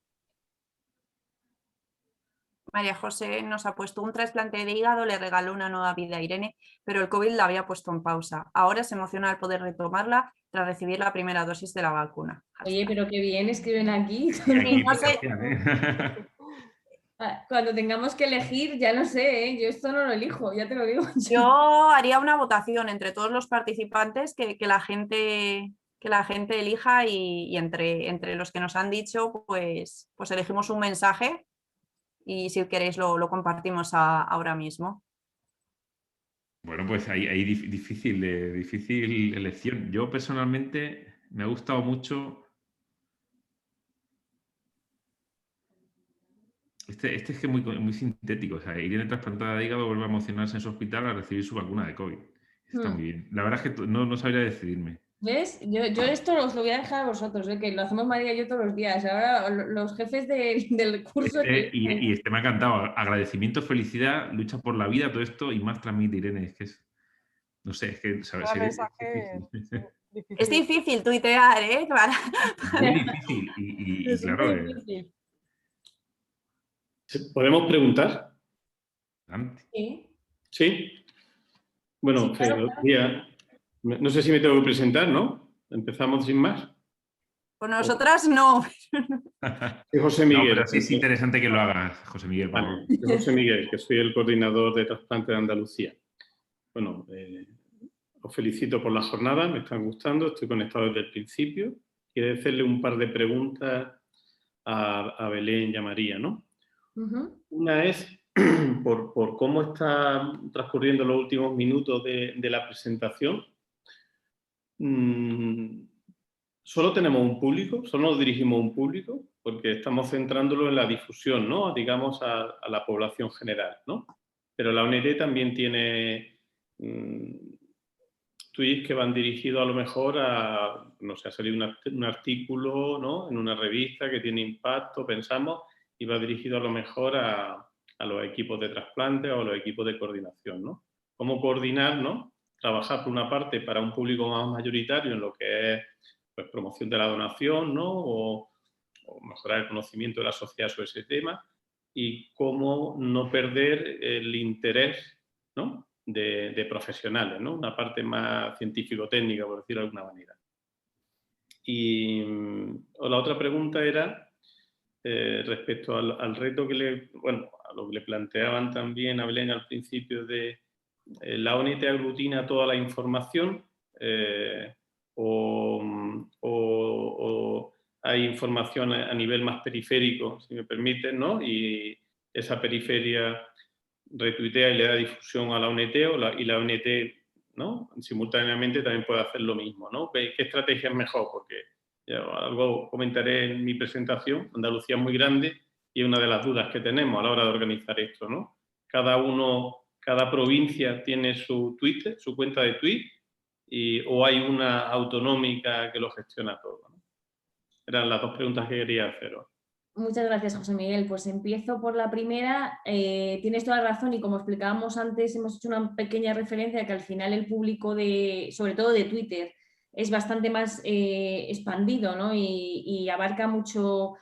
María José nos ha puesto un trasplante de hígado, le regaló una nueva vida a Irene, pero el COVID la había puesto en pausa. Ahora se emociona al poder retomarla tras recibir la primera dosis de la vacuna. Oye, pero qué bien escriben aquí. No sé. Cuando tengamos que elegir, ya no sé, ¿eh? Yo esto no lo elijo, ya te lo digo. Yo haría una votación entre todos los participantes que la gente elija, y entre los que nos han dicho, pues elegimos un mensaje y si queréis lo compartimos ahora mismo. Bueno, pues hay difícil elección. Yo personalmente me ha gustado mucho. Este es que es muy sintético. O sea, Irene trasplantada de hígado vuelve a emocionarse en su hospital a recibir su vacuna de COVID. Está muy bien. La verdad es que no sabría decidirme. ¿Ves? Yo esto os lo voy a dejar a vosotros, que lo hacemos María y yo todos los días. Ahora los jefes del curso... Y me ha encantado. Agradecimiento, felicidad, lucha por la vida, todo esto y más transmite Irene. Es que no sé, es que... Es difícil tuitear, ¿eh? Muy difícil. Y claro... difícil. ¿Podemos preguntar? Sí. ¿Sí? Bueno, sí, claro. No sé si me tengo que presentar, ¿no? Empezamos sin más. Con nosotras no. Sí, José Miguel. No, pero sí es interesante que lo hagas, José Miguel. Vale. José Miguel, que soy el coordinador de trasplante de Andalucía. Bueno, os felicito por la jornada, me están gustando, estoy conectado desde el principio. Quiero hacerle un par de preguntas a Belén y a María, ¿no? Una es por cómo está transcurriendo los últimos minutos de la presentación. Solo tenemos un público, solo nos dirigimos a un público, porque estamos centrándolo en la difusión, ¿no? Digamos a la población general, ¿no? Pero la ONT también tiene tweets que van dirigidos a lo mejor a, no sé, ha salido un artículo, ¿no?, en una revista que tiene impacto, pensamos, y va dirigido a lo mejor a los equipos de trasplante o a los equipos de coordinación, ¿no? ¿Cómo coordinar, ¿no?, trabajar por una parte para un público más mayoritario en lo que es pues, promoción de la donación, ¿no? o mejorar el conocimiento de la sociedad sobre ese tema, y cómo no perder el interés, ¿no? de profesionales, ¿no? Una parte más científico-técnica, por decirlo de alguna manera. Y la otra pregunta era respecto al reto a lo que le planteaban también a Belén al principio de la ONT aglutina toda la información o hay información a nivel más periférico, si me permiten, ¿no? Y esa periferia retuitea y le da difusión a la ONT y la ONT, ¿no? Simultáneamente también puede hacer lo mismo, ¿no? ¿Qué estrategia es mejor? Porque ya algo comentaré en mi presentación. Andalucía es muy grande y es una de las dudas que tenemos a la hora de organizar esto, ¿no? Cada provincia tiene su Twitter, su cuenta de tweet, o hay una autonómica que lo gestiona todo, ¿no? Eran las dos preguntas que quería haceros. Muchas gracias, José Miguel. Pues empiezo por la primera. Tienes toda la razón y como explicábamos antes, hemos hecho una pequeña referencia a que al final el público, sobre todo de Twitter, es bastante más expandido, ¿no? Y abarca muchos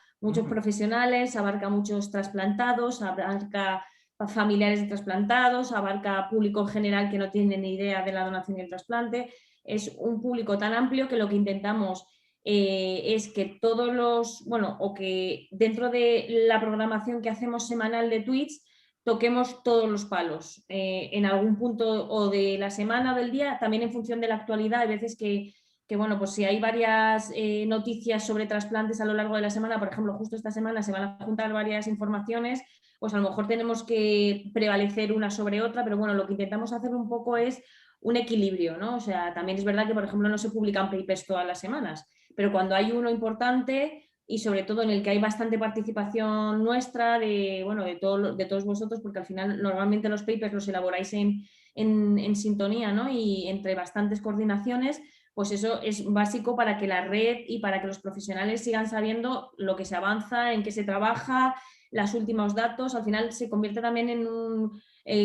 profesionales, abarca muchos trasplantados, abarca familiares de trasplantados, abarca público en general que no tiene ni idea de la donación y el trasplante. Es un público tan amplio que lo que intentamos es que o que dentro de la programación que hacemos semanal de tweets toquemos todos los palos en algún punto o de la semana o del día, también en función de la actualidad. Hay veces que bueno, pues si hay varias noticias sobre trasplantes a lo largo de la semana, por ejemplo, justo esta semana se van a juntar varias informaciones, pues a lo mejor tenemos que prevalecer una sobre otra, pero bueno, lo que intentamos hacer un poco es un equilibrio, ¿no? O sea, también es verdad que, por ejemplo, no se publican papers todas las semanas, pero cuando hay uno importante y sobre todo en el que hay bastante participación nuestra de todos vosotros, porque al final normalmente los papers los elaboráis en sintonía, ¿no? Y entre bastantes coordinaciones, pues eso es básico para que la red y para que los profesionales sigan sabiendo lo que se avanza, en qué se trabaja, los últimos datos. Al final se convierte también en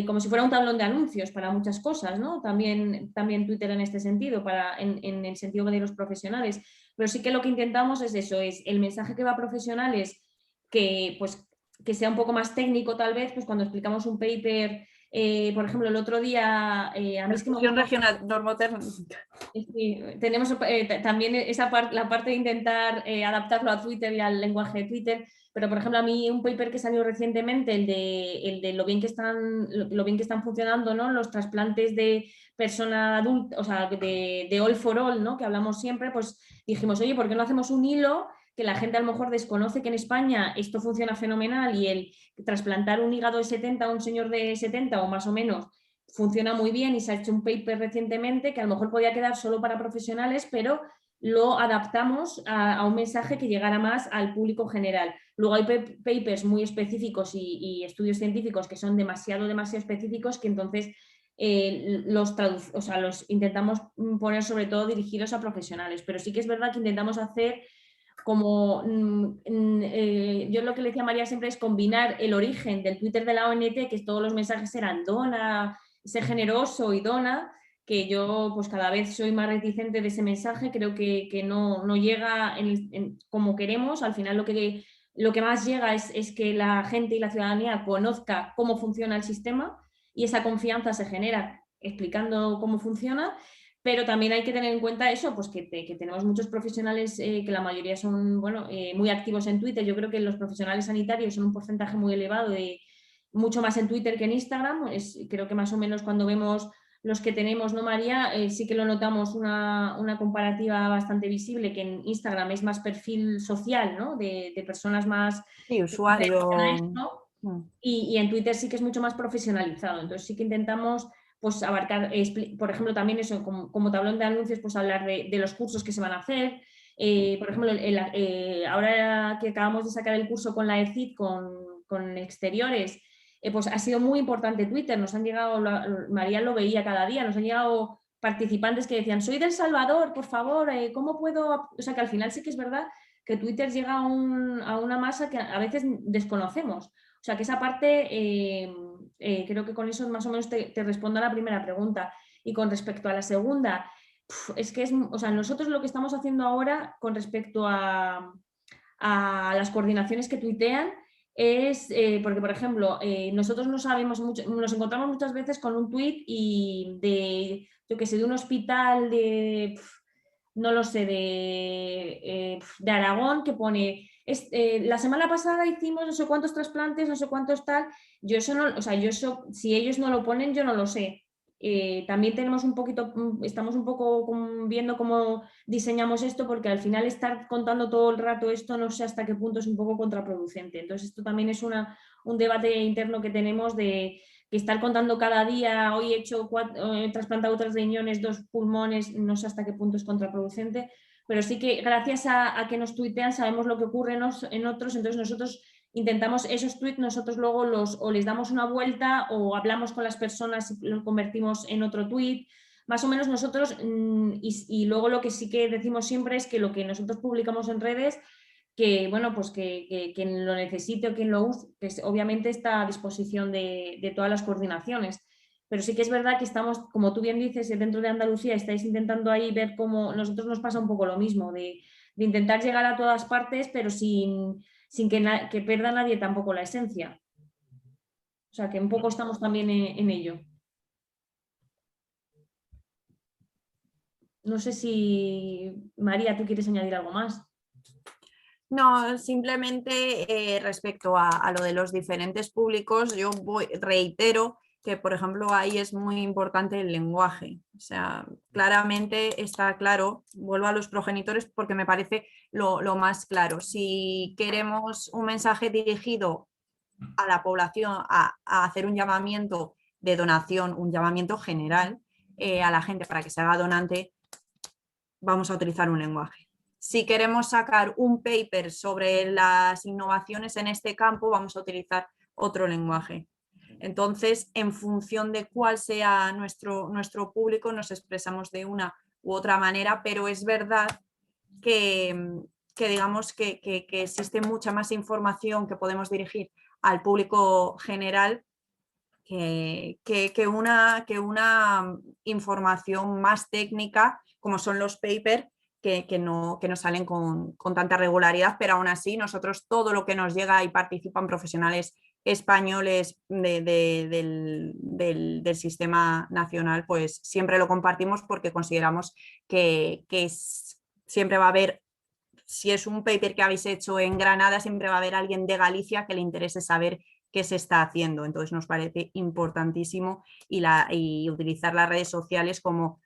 como si fuera un tablón de anuncios para muchas cosas, ¿no? También Twitter en este sentido, en el sentido de los profesionales. Pero sí que lo que intentamos es eso, es el mensaje que va a profesionales que sea un poco más técnico tal vez, pues cuando explicamos un paper, por ejemplo, el otro día... a mí es que regional normoterm. Sí, tenemos también la parte de intentar adaptarlo a Twitter y al lenguaje de Twitter, pero por ejemplo a mí un paper que salió recientemente, el de lo bien que están funcionando, ¿no? Los trasplantes de persona adulta, o sea, de all for all, ¿no? Que hablamos siempre, pues dijimos, oye, ¿por qué no hacemos un hilo que la gente a lo mejor desconoce que en España esto funciona fenomenal y el trasplantar un hígado de 70 a un señor de 70 o más o menos funciona muy bien, y se ha hecho un paper recientemente que a lo mejor podía quedar solo para profesionales, pero lo adaptamos a un mensaje que llegara más al público general. Luego hay papers muy específicos y estudios científicos que son demasiado específicos, que entonces los intentamos poner sobre todo dirigidos a profesionales, pero sí que es verdad que intentamos hacer como yo lo que le decía a María siempre es combinar el origen del Twitter de la ONT, que todos los mensajes eran dona, sé generoso y dona, que yo pues cada vez soy más reticente de ese mensaje, creo que no llega como queremos. Al final lo que más llega es que la gente y la ciudadanía conozca cómo funciona el sistema, y esa confianza se genera explicando cómo funciona. Pero también hay que tener en cuenta eso, pues que tenemos muchos profesionales que la mayoría son muy activos en Twitter. Yo creo que los profesionales sanitarios son un porcentaje muy elevado, mucho más en Twitter que en Instagram. Creo que más o menos cuando vemos los que tenemos, ¿no, María? Sí que lo notamos una comparativa bastante visible, que en Instagram es más perfil social, ¿no? De personas más... Sí, usuario. Y en Twitter sí que es mucho más profesionalizado. Entonces sí que intentamos pues abarcar, por ejemplo, también eso, como tablón de anuncios, pues hablar de los cursos que se van a hacer. Por ejemplo, ahora que acabamos de sacar el curso con la ECID, con exteriores, pues ha sido muy importante Twitter. Nos han llegado, María lo veía cada día, nos han llegado participantes que decían, soy del Salvador, por favor, ¿cómo puedo...? O sea, que al final sí que es verdad que Twitter llega a una masa que a veces desconocemos. O sea, que esa parte, creo que con eso más o menos te respondo a la primera pregunta. Y con respecto a la segunda, es que o sea, nosotros lo que estamos haciendo ahora con respecto a las coordinaciones que tuitean es, porque por ejemplo, nosotros no sabemos mucho, nos encontramos muchas veces con un tuit y yo que sé, de un hospital no lo sé, de Aragón, que pone, la semana pasada hicimos no sé cuántos trasplantes, no sé cuántos tal, yo eso no, o sea, yo eso, si ellos no lo ponen, yo no lo sé. También tenemos un poquito, estamos un poco viendo cómo diseñamos esto, porque al final estar contando todo el rato esto no sé hasta qué punto es un poco contraproducente. Entonces esto también es un debate interno que tenemos de que estar contando cada día, hoy he trasplantado 3 riñones, 2 pulmones, no sé hasta qué punto es contraproducente, pero sí que gracias a que nos tuitean sabemos lo que ocurre en otros, entonces nosotros intentamos esos tweets, nosotros luego o les damos una vuelta o hablamos con las personas y lo convertimos en otro tweet. Más o menos nosotros, y luego lo que sí que decimos siempre es que lo que nosotros publicamos en redes, que bueno, pues que quien lo necesite o quien lo use, pues obviamente está a disposición de todas las coordinaciones. Pero sí que es verdad que estamos, como tú bien dices, dentro de Andalucía estáis intentando ahí ver cómo nosotros nos pasa un poco lo mismo, de intentar llegar a todas partes, pero sin que pierda nadie tampoco la esencia. O sea, que un poco estamos también en ello. No sé si, María, tú quieres añadir algo más. No, simplemente respecto a lo de los diferentes públicos, yo reitero que, por ejemplo, ahí es muy importante el lenguaje. O sea, claramente está claro, vuelvo a los progenitores porque me parece lo más claro. Si queremos un mensaje dirigido a la población a hacer un llamamiento de donación, un llamamiento general a la gente para que se haga donante, vamos a utilizar un lenguaje. Si queremos sacar un paper sobre las innovaciones en este campo, vamos a utilizar otro lenguaje. Entonces, en función de cuál sea nuestro público, nos expresamos de una u otra manera, pero es verdad que digamos que existe mucha más información que podemos dirigir al público general que una información más técnica, como son los papers, que no salen con tanta regularidad, pero aún así nosotros todo lo que nos llega y participan profesionales españoles del sistema nacional, pues siempre lo compartimos porque consideramos que siempre va a haber, si es un paper que habéis hecho en Granada, siempre va a haber alguien de Galicia que le interese saber qué se está haciendo. Entonces nos parece importantísimo y utilizar las redes sociales como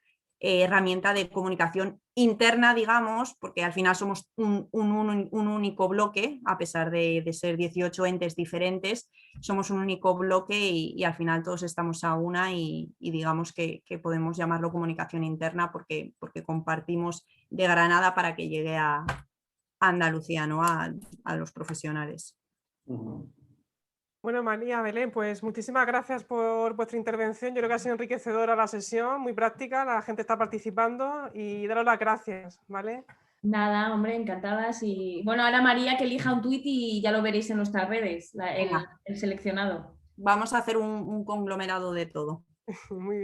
herramienta de comunicación interna, digamos, porque al final somos un único bloque, a pesar de ser 18 entes diferentes, somos un único bloque y al final todos estamos a una y digamos que podemos llamarlo comunicación interna porque compartimos de Granada para que llegue a Andalucía, ¿no? a los profesionales. Bueno, María, Belén, pues muchísimas gracias por vuestra intervención. Yo creo que ha sido enriquecedora la sesión, muy práctica, la gente está participando y daros las gracias, ¿vale? Nada, hombre, encantadas. Y bueno, ahora María que elija un tuit y ya lo veréis en nuestras redes, el seleccionado. Vamos a hacer un conglomerado de todo. Muy bien.